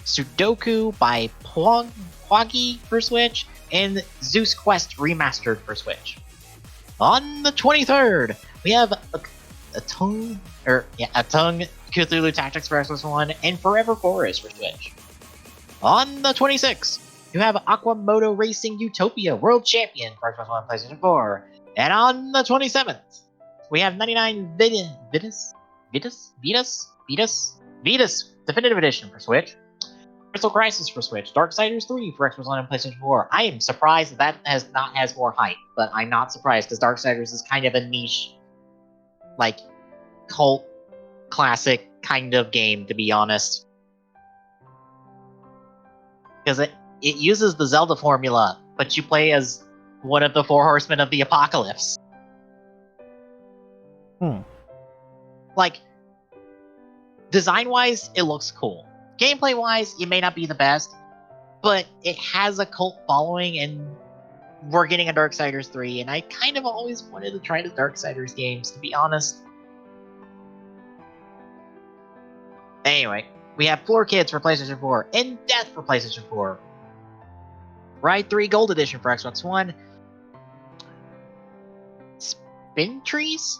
Sudoku by Pwagi for Switch, and Zeus Quest Remastered for Switch. On the 23rd, we have a Tongue Cthulhu Tactics for Xbox One and Forever Forest for Switch. On the 26th, you have Aquamoto Racing Utopia World Champion for Xbox One and PlayStation 4. And on the 27th, we have 99 Vitus Definitive Edition for Switch, Crystal Crisis for Switch, Darksiders 3 for Xbox One and PlayStation 4. I am surprised that has more hype, but I'm not surprised because Darksiders is kind of a niche, like, cult classic kind of game, to be honest. Because it uses the Zelda formula, but you play as one of the four horsemen of the apocalypse. Like, design-wise, it looks cool. Gameplay-wise, it may not be the best, but it has a cult following, and we're getting a Darksiders 3, and I kind of always wanted to try the Darksiders games, to be honest. Anyway, we have Floor Kids for PlayStation 4, and Death for PlayStation 4. Ride 3 Gold Edition for Xbox One. Spin Tires?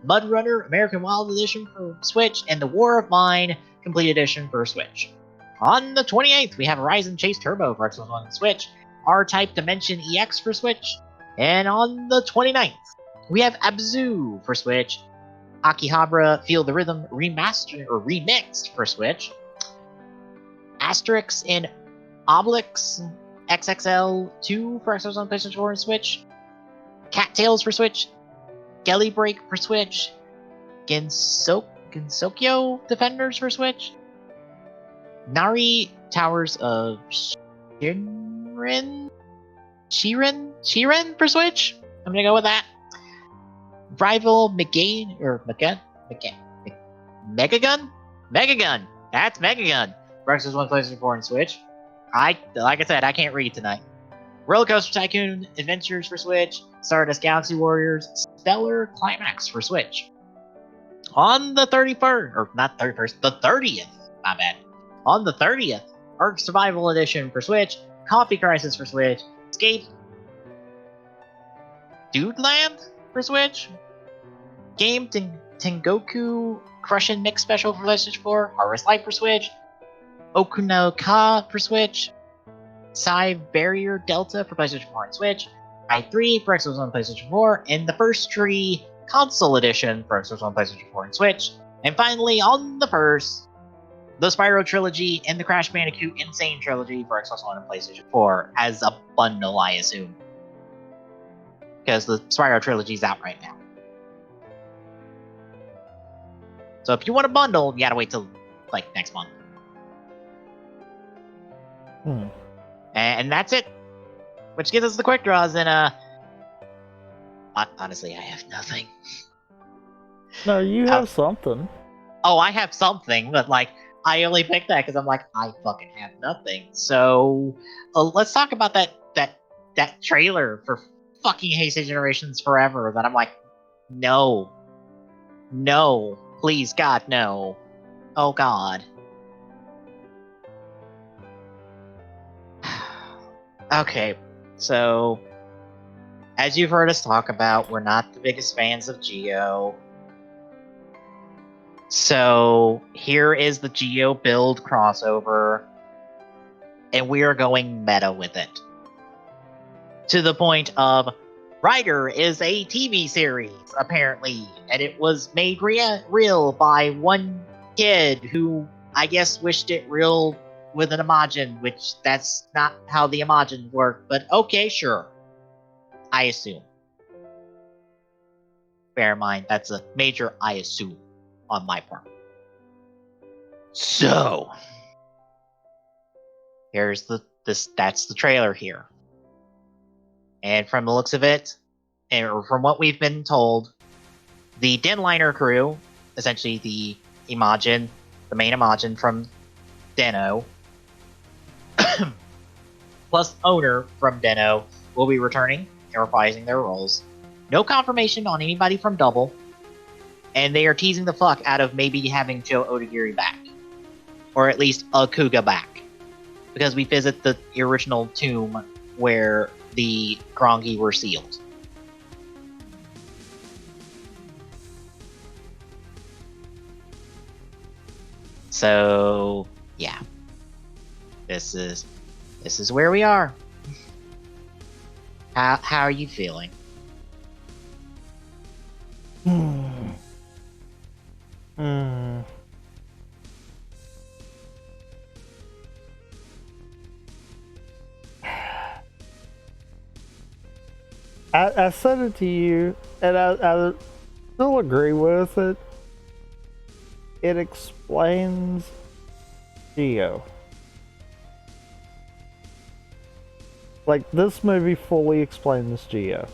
Mud Runner American Wild Edition for Switch, and the War of Mine Complete Edition for Switch. On the 28th, we have Horizon Chase Turbo for Xbox One and Switch, R-Type Dimension EX for Switch, and on the 29th, we have Abzu for Switch, Akihabara Feel the Rhythm Remastered or Remixed for Switch, Asterix and Obelix XXL 2 for Xbox One, PlayStation 4, and Switch, Cattails for Switch, Skelly Break for Switch, Gensokyo Defenders for Switch, Nari Towers of Shiren for Switch. I'm gonna go with that. Rival Megagun. That's Megagun. Xbox One, PlayStation 4, and Switch. Like I said, I can't read tonight. Roller Coaster Tycoon Adventures for Switch, Stardust Galaxy Warriors, Stellar Climax for Switch. On the 31st, or not 31st, the 30th, my bad. On the 30th, Ark Survival Edition for Switch, Coffee Crisis for Switch, Escape Dude Land for Switch, Game Tengoku Crush and Mix Special for PlayStation 4, Harvest Life for Switch, Okunoka for Switch, Psy Barrier Delta for PlayStation 4 and Switch, I3 for Xbox One and PlayStation 4, and the First Tree Console Edition for Xbox One, PlayStation 4, and Switch. And finally, on the 1st, the Spyro Trilogy and the Crash Bandicoot Insane Trilogy for Xbox One and PlayStation 4 as a bundle, I assume. Because the Spyro Trilogy's out right now. So if you want a bundle, you gotta wait till, like, next month. And that's it. Which gives us the quick draws, and, honestly, I have nothing. No, you have something. Oh, I have something, but, like, I only picked that because I'm like, I fucking have nothing. So, let's talk about that trailer for fucking Heisei Generations Forever that I'm like, no. No. Please, God, no. Oh, God. Okay, so, as you've heard us talk about, we're not the biggest fans of Geo. So, here is the Geo build crossover, and we are going meta with it. To the point of, Rider is a TV series, apparently, and it was made real by one kid who, I guess, wished it real with an Imogen, which that's not how the Imogen work, but okay, sure. I assume. Bear in mind, that's a major I assume on my part. So, here's the That's the trailer here. And from the looks of it, and from what we've been told, the Denliner crew, essentially the Imagine, the main Imagine from Deno, plus owner from Deno, will be returning and reprising their roles. No confirmation on anybody from Double, and they are teasing the fuck out of maybe having Joe Odagiri back. Or at least a Kuga back. Because we visit the original tomb where the Grongi were sealed. So, yeah. This is where we are. How are you feeling? I said it to you, and I still agree with it. It explains Geo. Like, this movie fully explains Geo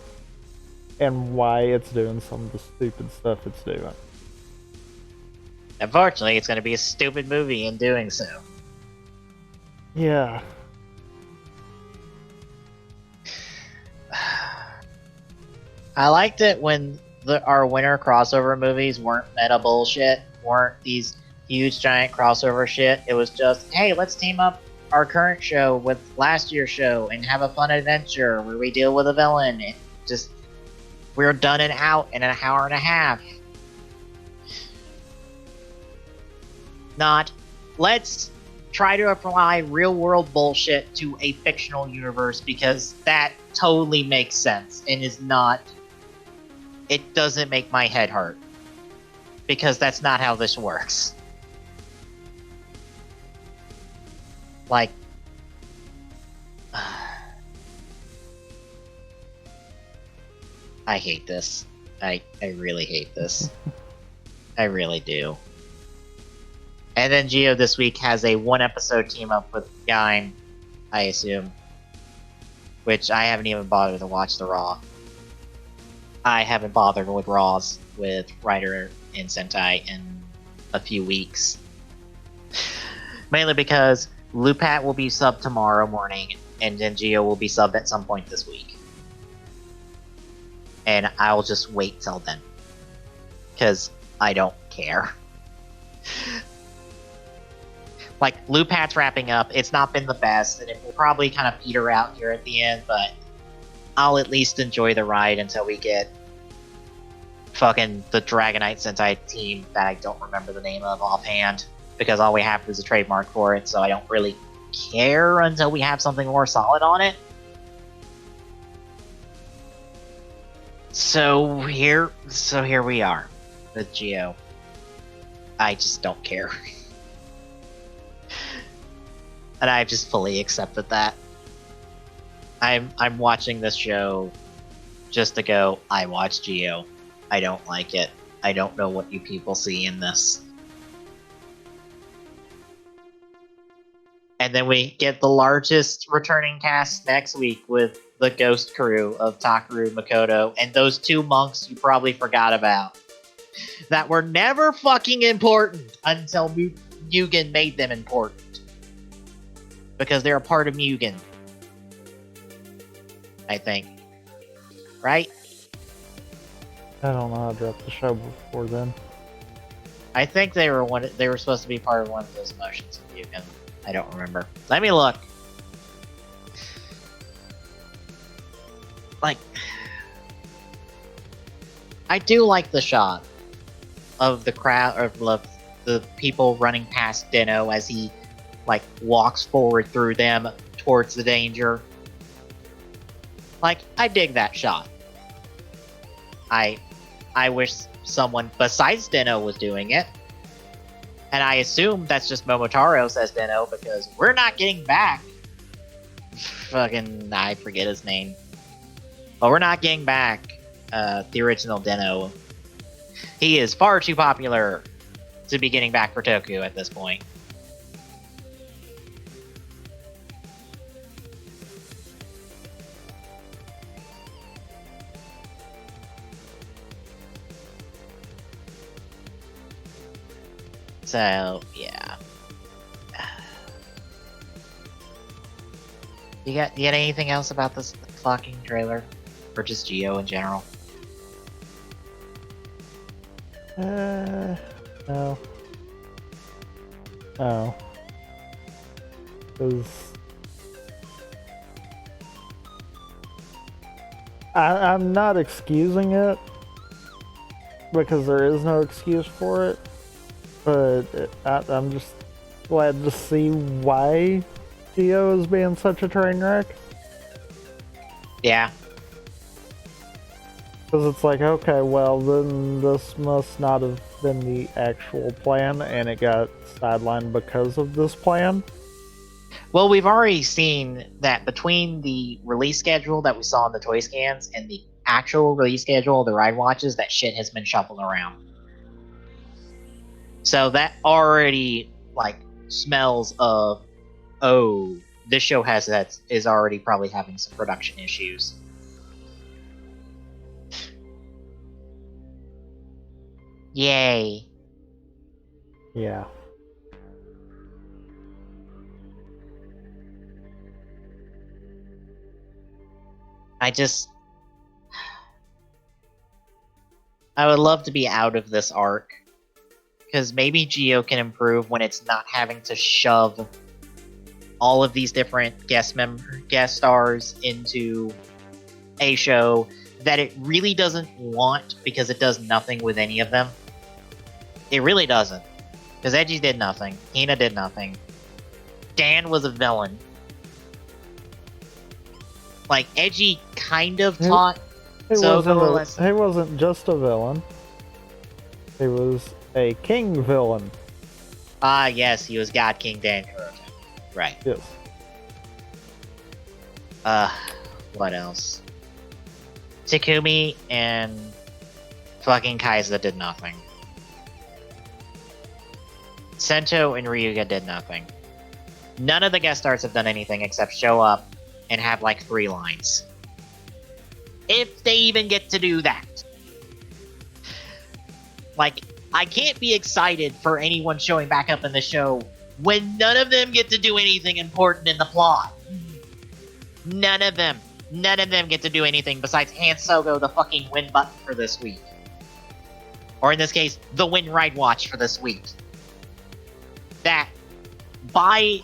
and why it's doing some of the stupid stuff it's doing. Unfortunately, it's going to be a stupid movie in doing so. Yeah. I liked it when our winter crossover movies weren't meta bullshit, weren't these huge giant crossover shit. It was just, hey, let's team up our current show with last year's show and have a fun adventure where we deal with a villain. And just, we're done and out in an hour and a half. Not, let's try to apply real world bullshit to a fictional universe because that totally makes sense and is not. It doesn't make my head hurt. Because that's not how this works. Like, I hate this. I really hate this. I really do. And then Geo this week has a 1-episode team up with Gain, I assume. Which I haven't even bothered to watch the Raw. I haven't bothered with Raws with Ryder and Sentai in a few weeks. Mainly because Lupat will be subbed tomorrow morning, and then Geo will be subbed at some point this week. And I'll just wait till then. Because I don't care. Like, Lupat's wrapping up, it's not been the best, and it will probably kind of peter out here at the end, but I'll at least enjoy the ride until we get fucking the Dragonite Sentai team that I don't remember the name of offhand, because all we have is a trademark for it, so I don't really care until we have something more solid on it. So here we are with Geo. I just don't care. And I've just fully accepted that. I'm watching this show just to go, I watch Geo. I don't like it. I don't know what you people see in this. And then we get the largest returning cast next week with the ghost crew of Takaru, Makoto, and those 2 monks you probably forgot about. That were never fucking important until Mugen made them important. Because they're a part of Mugen. I think. Right? I don't know. I dropped the show before then. I think they were supposed to be part of one of those motions of Mugen. I don't remember. Let me look. Like, I do like the shot of the crowd, of the people running past Deno as he, like, walks forward through them towards the danger. Like, I dig that shot. I wish someone besides Deno was doing it. And I assume that's just Momotaro, says Deno, because we're not getting back. Fucking, I forget his name. But we're not getting back the original Deno. He is far too popular to be getting back for Toku at this point. So, yeah. You got anything else about this fucking trailer? Or just Geo in general? No. No. Because I'm not excusing it, because there is no excuse for it, but I'm just glad to see why Geo is being such a train wreck. Yeah. Because it's like, okay, well, then this must not have been the actual plan, and it got sidelined because of this plan. Well, we've already seen that between the release schedule that we saw in the toy scans and the actual release schedule of the ride watches, that shit has been shuffled around. So that already, like, smells of, oh, this show is already probably having some production issues. Yay. Yeah. I would love to be out of this arc, because maybe Geo can improve when it's not having to shove all of these different guest stars into a show that it really doesn't want, because it does nothing with any of them. It really doesn't. Because Edgy did nothing. Hina did nothing. Dan was a villain. Like, Edgy kind of taught He Sogo wasn't just a villain. He was a king villain. Ah, yes, he was God King Dan Kuroto. Right. Yes. What else? Takumi and fucking Kaiza did nothing. Sento and Ryuga did nothing. None of the guest stars have done anything except show up and have like 3 lines. If they even get to do that. Like, I can't be excited for anyone showing back up in the show when none of them get to do anything important in the plot. None of them. None of them get to do anything besides hand Sogo the fucking win button for this week. Or in this case, the win ride watch for this week. That, by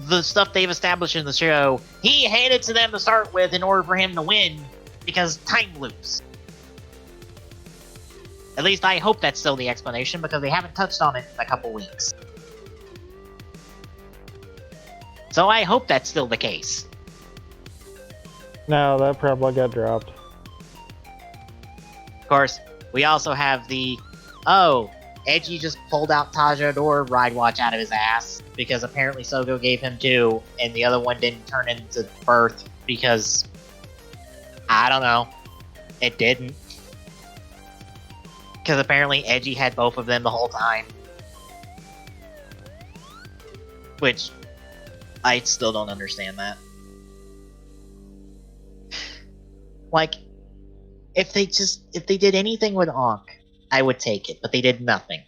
the stuff they've established in the show, he handed to them to start with in order for him to win, because time loops. At least I hope that's still the explanation, because they haven't touched on it in a couple weeks. So I hope that's still the case. No, that probably got dropped. Of course, we also have the, Edgy just pulled out Tajador ride watch out of his ass, because apparently Sogo gave him 2, and the other one didn't turn into birth because, I don't know, it didn't. Because apparently Edgy had both of them the whole time. Which, I still don't understand that. Like, if they did anything with Ankh, I would take it, but they did nothing.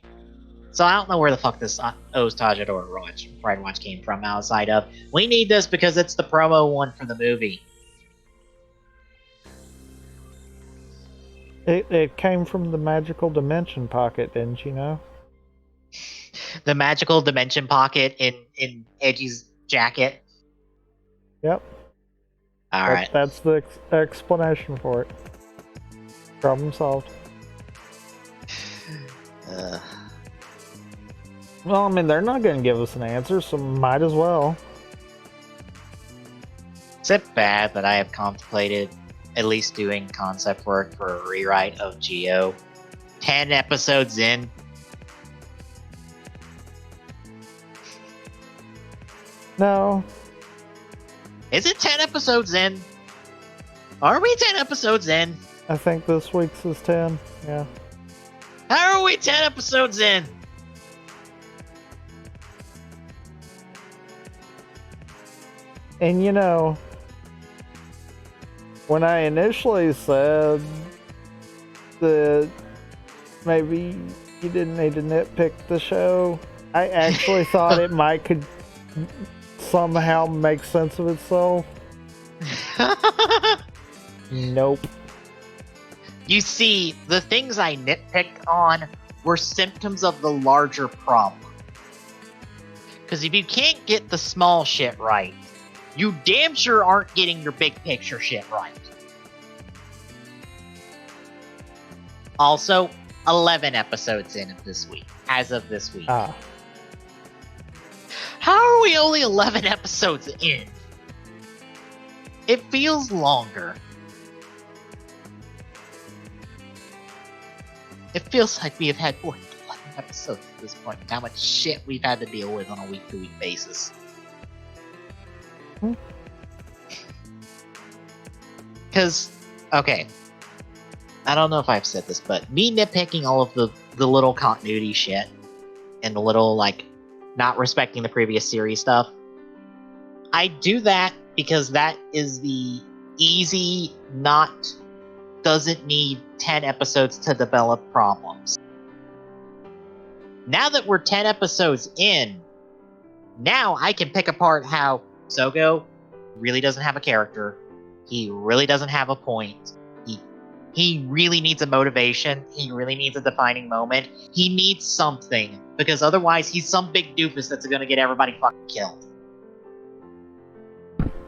So I don't know where the fuck this O's Tajador ride watch came from outside of, we need this because it's the promo one for the movie. It came from the magical dimension pocket, didn't you know? The magical dimension pocket in Edgy's jacket. Yep. Alright. That's the explanation for it. Problem solved. Well, I mean, they're not going to give us an answer, so might as well. Is it bad that I have contemplated at least doing concept work for a rewrite of Geo 10 episodes in? No. Is it 10 episodes in? Are we 10 episodes in? I think this week's is 10, yeah. How are we 10 episodes in? And you know, when I initially said that maybe You didn't need to nitpick the show. I actually thought it could somehow make sense of itself. Nope. You see, the things I nitpicked on were symptoms of the larger problem. Because if you can't get the small shit right, you damn sure aren't getting your big picture shit right. Also, 11 episodes in of this week, as of this week. Ah. How are we only 11 episodes in? It feels longer. It feels like we have had more than 11 episodes at this point, and how much shit we've had to deal with on a week-to-week basis. Because, okay, I don't know if I've said this, but me nitpicking all of the little continuity shit, and the little, like, not respecting the previous series stuff, I do that because that is the easy, doesn't need 10 episodes to develop problems. Now that we're 10 episodes in, now I can pick apart how Sogo really doesn't have a character, he really doesn't have a point, he really needs a motivation, he really needs a defining moment, he needs something, because otherwise he's some big doofus that's gonna get everybody fucking killed.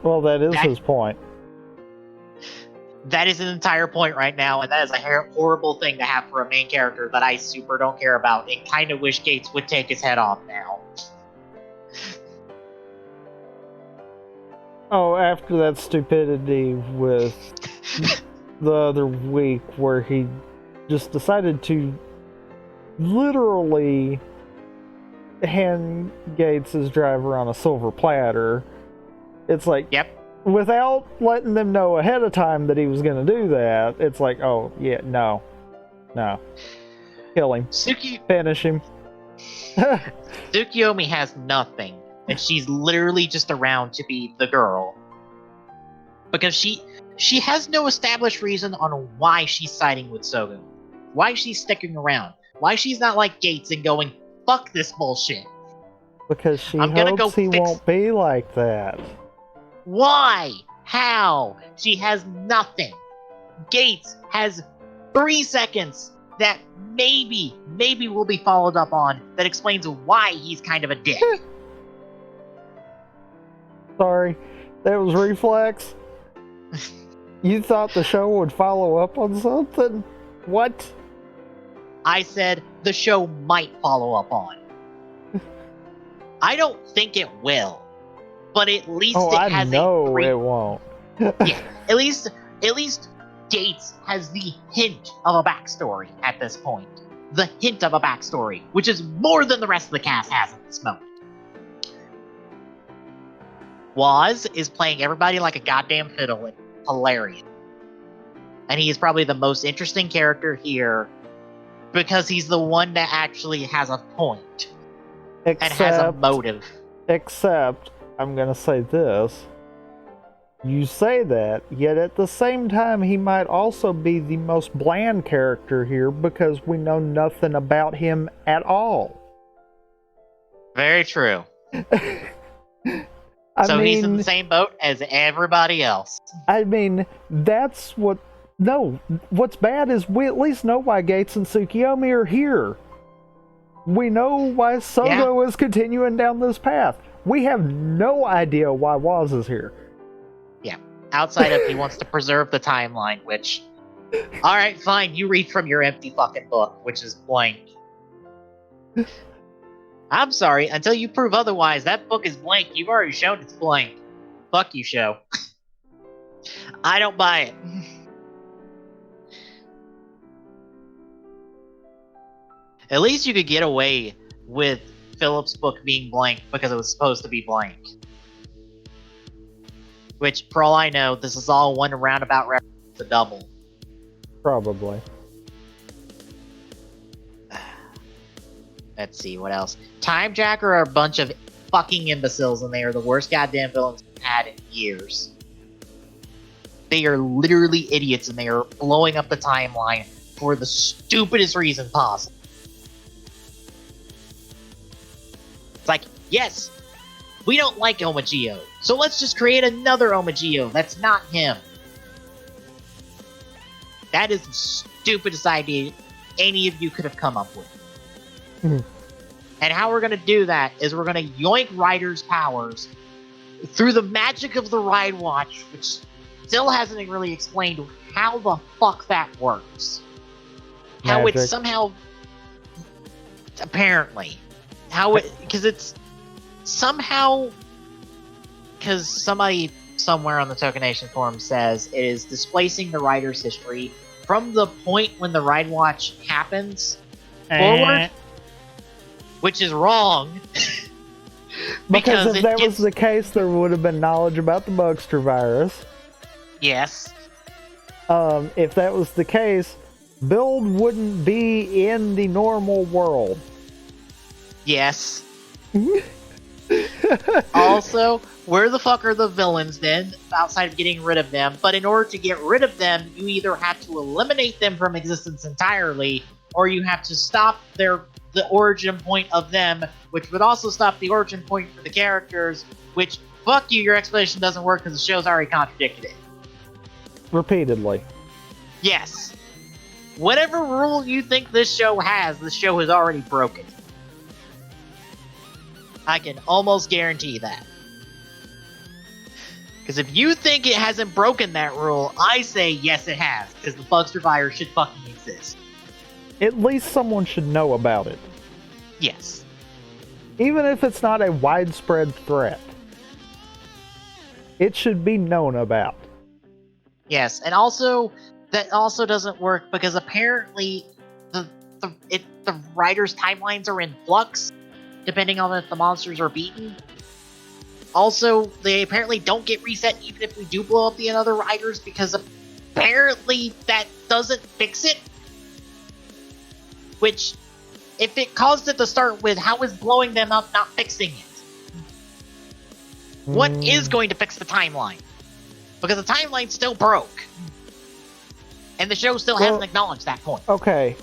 Well, that is his point. That is an entire point right now, and that is a horrible thing to have for a main character that I super don't care about, and kind of wish Gates would take his head off now. Oh, after that stupidity with the other week where he just decided to literally hand Gates his driver on a silver platter, it's like, yep. Without letting them know ahead of time that he was going to do that, it's like, oh, yeah, no. Kill him. Finish him. Tsukiyomi has nothing, and she's literally just around to be the girl. Because she has no established reason on why she's siding with Sogo. Why she's sticking around. Why she's not like Gates and going, fuck this bullshit. Because she hopes he won't be like that. Why? How? She has nothing. Gates has 3 seconds that maybe will be followed up on that explains why he's kind of a dick. Sorry, that was reflex. You thought the show would follow up on something? What? I said the show might follow up on. I don't think it will. But at least it has it won't. Yeah, at least Gates has the hint of a backstory at this point. The hint of a backstory, which is more than the rest of the cast has at this moment. Waz is playing everybody like a goddamn fiddle, and hilarious. And he is probably the most interesting character here because he's the one that actually has a point and has a motive. Except, I'm going to say this. You say that, yet at the same time, he might also be the most bland character here because we know nothing about him at all. Very true. So he's in the same boat as everybody else. I mean, that's what... No, what's bad is we at least know why Gates and Tsukiyomi are here. We know why Sogo is continuing down this path. We have no idea why Waz is here. Yeah. Outside of he wants to preserve the timeline, which... Alright, fine, you read from your empty fucking book, which is blank. I'm sorry, until you prove otherwise, that book is blank. You've already shown it's blank. Fuck you, show. I don't buy it. At least you could get away with Philip's book being blank because it was supposed to be blank. Which, for all I know, this is all one roundabout reference to double. Probably. Let's see, what else? Time Jacker are a bunch of fucking imbeciles, and they are the worst goddamn villains we've had in years. They are literally idiots, and they are blowing up the timeline for the stupidest reason possible. Yes, we don't like Omagio, so let's just create another Omagio that's not him. That is the stupidest idea any of you could have come up with. And how we're going to do that is we're going to yoink Ryder's powers through the magic of the Ride Watch, which still hasn't really explained how the fuck that works. How Magic. it's somehow... Apparently. How it... Because it's somehow... Because somebody somewhere on the Tokenation forum says it is displacing the Rider's history from the point when the Ride Watch happens forward, which is wrong. Because if that was the case, there would have been knowledge about the Bugster virus. Yes. If that was the case, Build wouldn't be in the normal world. Yes. Also, where the fuck are the villains then, outside of getting rid of them? But in order to get rid of them, you either have to eliminate them from existence entirely, or you have to stop the origin point of them, which would also stop the origin point for the characters, which, fuck you, your explanation doesn't work because the show's already contradicted it. Repeatedly. Yes. Whatever rule you think this show has already broken. I can almost guarantee that. Because if you think it hasn't broken that rule, I say yes it has, because the Bugster virus should fucking exist. At least someone should know about it. Yes. Even if it's not a widespread threat. It should be known about. Yes, and also, that also doesn't work because apparently the writer's timelines are in flux, depending on if the monsters are beaten. Also, they apparently don't get reset even if we do blow up the other riders, because apparently that doesn't fix it. Which, if it caused it to start with, how is blowing them up not fixing it? What is going to fix the timeline? Because the timeline still broke. And the show still hasn't acknowledged that point. Okay.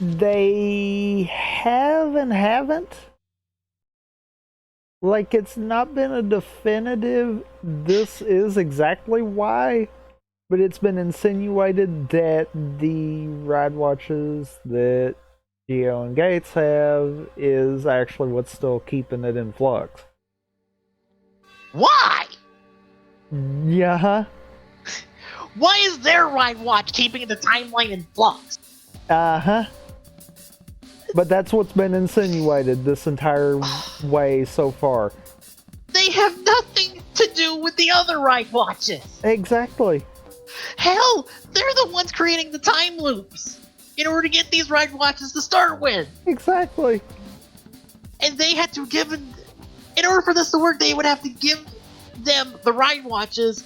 They have and haven't. Like, it's not been a definitive, this is exactly why, but it's been insinuated that the ride watches that Geo and Gates have is actually what's still keeping it in flux. Why? Yeah. Why is their ride watch keeping the timeline in flux? Uh-huh. But that's what's been insinuated this entire way so far. They have nothing to do with the other ride watches. Exactly. Hell, they're the ones creating the time loops in order to get these ride watches to start with. Exactly. And they had to give... In order for this to work, they would have to give them the ride watches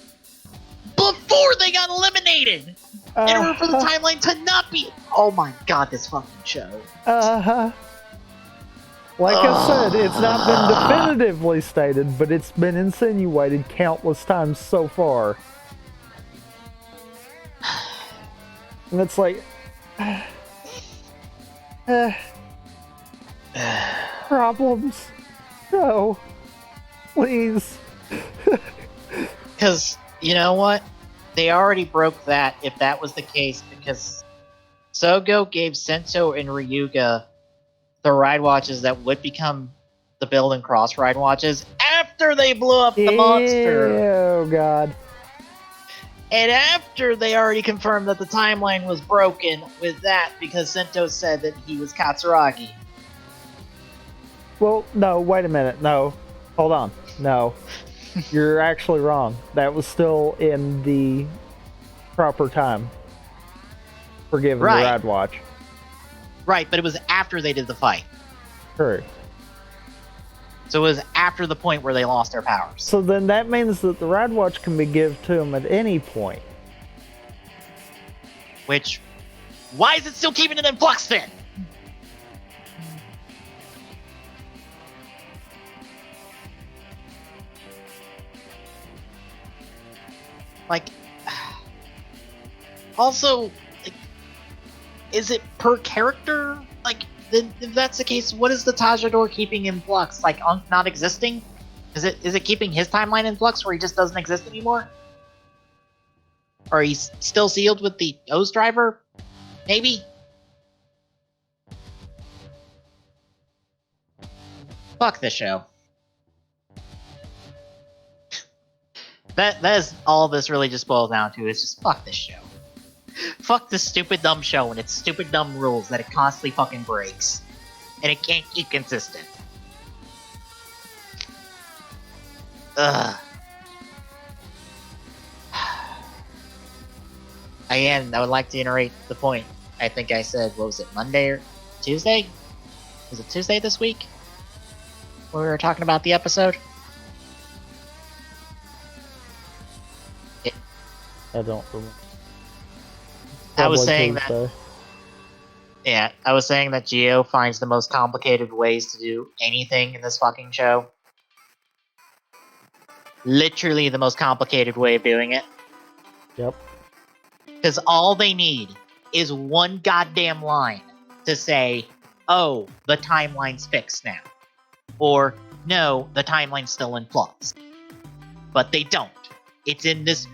before they got eliminated. In order for the timeline to not be... Oh my god, this fucking show. Uh-huh. Like I said, it's not been definitively stated, but it's been insinuated countless times so far. And it's like... problems. No. Please. Because, you know what? They already broke that, if that was the case, because Sogo gave Sento and Ryuga the ride watches that would become the Build and Cross ride watches after they blew up the monster. Oh, God. And after they already confirmed that the timeline was broken with that, because Sento said that he was Katsuragi. Well, no, wait a minute. No. Hold on. No. You're actually wrong. That was still in the proper time for giving the ride watch. Right, but it was after they did the fight. True. So it was after the point where they lost their powers. So then that means that the ride watch can be given to them at any point. Which, why is it still keeping it in flux then? Like, also, like, is it per character? Like, then if that's the case, what is the Tajador keeping in flux? Like, not existing? Is it keeping his timeline in flux where he just doesn't exist anymore? Or he's still sealed with the O's driver? Maybe? Fuck this show. That is all this really just boils down to, is just fuck this show. Fuck this stupid dumb show and its stupid dumb rules that it constantly fucking breaks. And it can't keep consistent. Ugh. Again, I would like to iterate the point. I think I said, what was it, Monday or Tuesday? Was it Tuesday this week? When we were talking about the episode? I don't remember. I was Probably saying Tuesday. that. Yeah, I was saying that Geo finds the most complicated ways to do anything in this fucking show. Literally the most complicated way of doing it. Yep. Because all they need is one goddamn line to say, oh, the timeline's fixed now. Or, no, the timeline's still in flux. But they don't. It's in this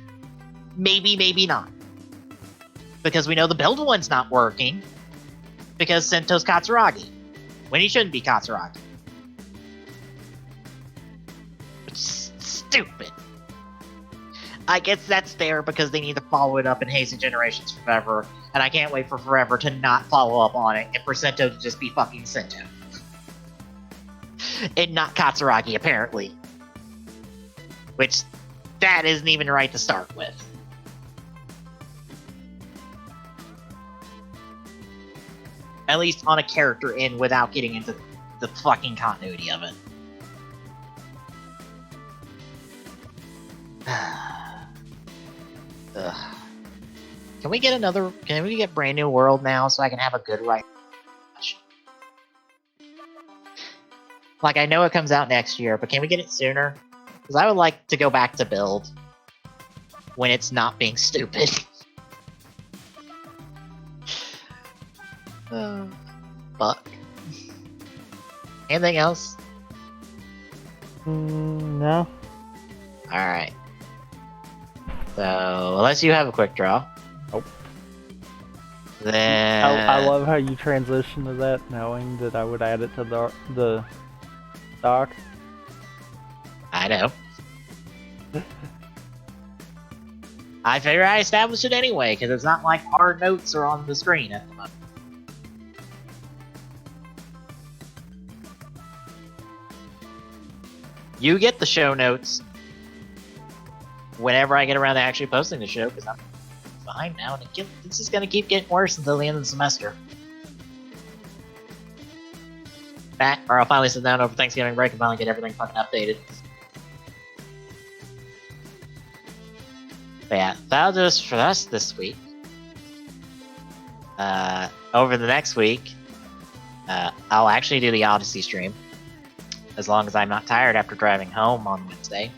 maybe, maybe not. Because we know the build one's not working. Because Sento's Katsuragi. When he shouldn't be Katsuragi. It's stupid. I guess that's there because they need to follow it up in Hazy Generations Forever. And I can't wait for Forever to not follow up on it. And for Sento to just be fucking Sento. And not Katsuragi, apparently. Which, that isn't even right to start with. At least on a character in without getting into the fucking continuity of it. Ugh. Can we get Brand New World now so I can have a good right? Like, I know it comes out next year, but can we get it sooner? Because I would like to go back to build when it's not being stupid. Fuck. Anything else? No. Alright. So, unless you have a quick draw. Nope. Then... I love how you transition to that, knowing that I would add it to the doc. I know. I figure I established it anyway, because it's not like our notes are on the screen at the moment. You get the show notes whenever I get around to actually posting the show, because I'm behind now, and this is going to keep getting worse until the end of the semester. Or I'll finally sit down over Thanksgiving break and finally get everything fucking updated. But yeah, that'll do us for us this week. Over the next week, I'll actually do the Odyssey stream. As long as I'm not tired after driving home on Wednesday.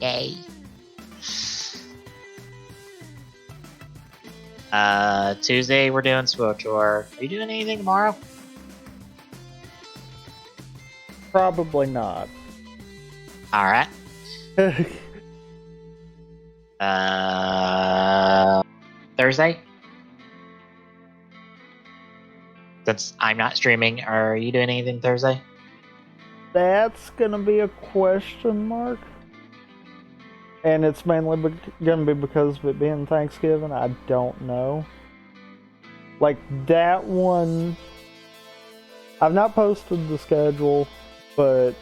Yay. Tuesday we're doing SWOTOR. Are you doing anything tomorrow? Probably not. Alright. Thursday? Since I'm not streaming, are you doing anything Thursday? That's gonna be a question mark. And it's mainly gonna be because of it being Thanksgiving. I don't know. Like, that one, I've not posted the schedule, but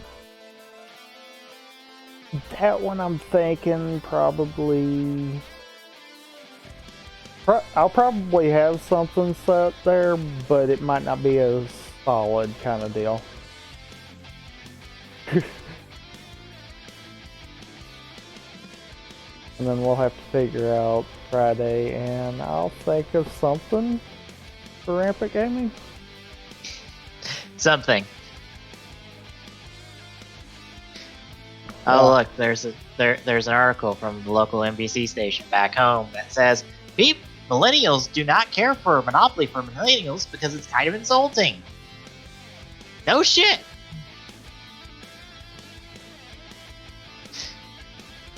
that one I'm thinking probably... I'll probably have something set there, but it might not be a solid kind of deal. And then we'll have to figure out Friday, and I'll think of something for Rampant Gaming. Something. Oh look, there's an article from the local NBC station back home that says millennials do not care for Monopoly for millennials because it's kind of insulting. No shit.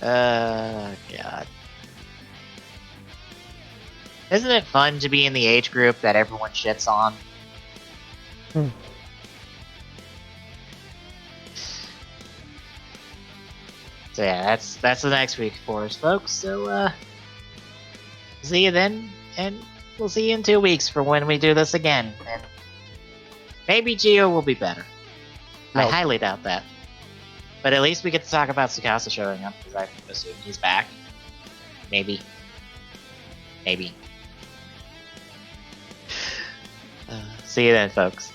God. Isn't it fun to be in the age group that everyone shits on? So yeah, that's the next week for us, folks. So see you then, and we'll see you in 2 weeks for when we do this again. And maybe Geo will be better. No. I highly doubt that. But at least we get to talk about Tsukasa showing up, because I assume he's back. Maybe. See you then, folks.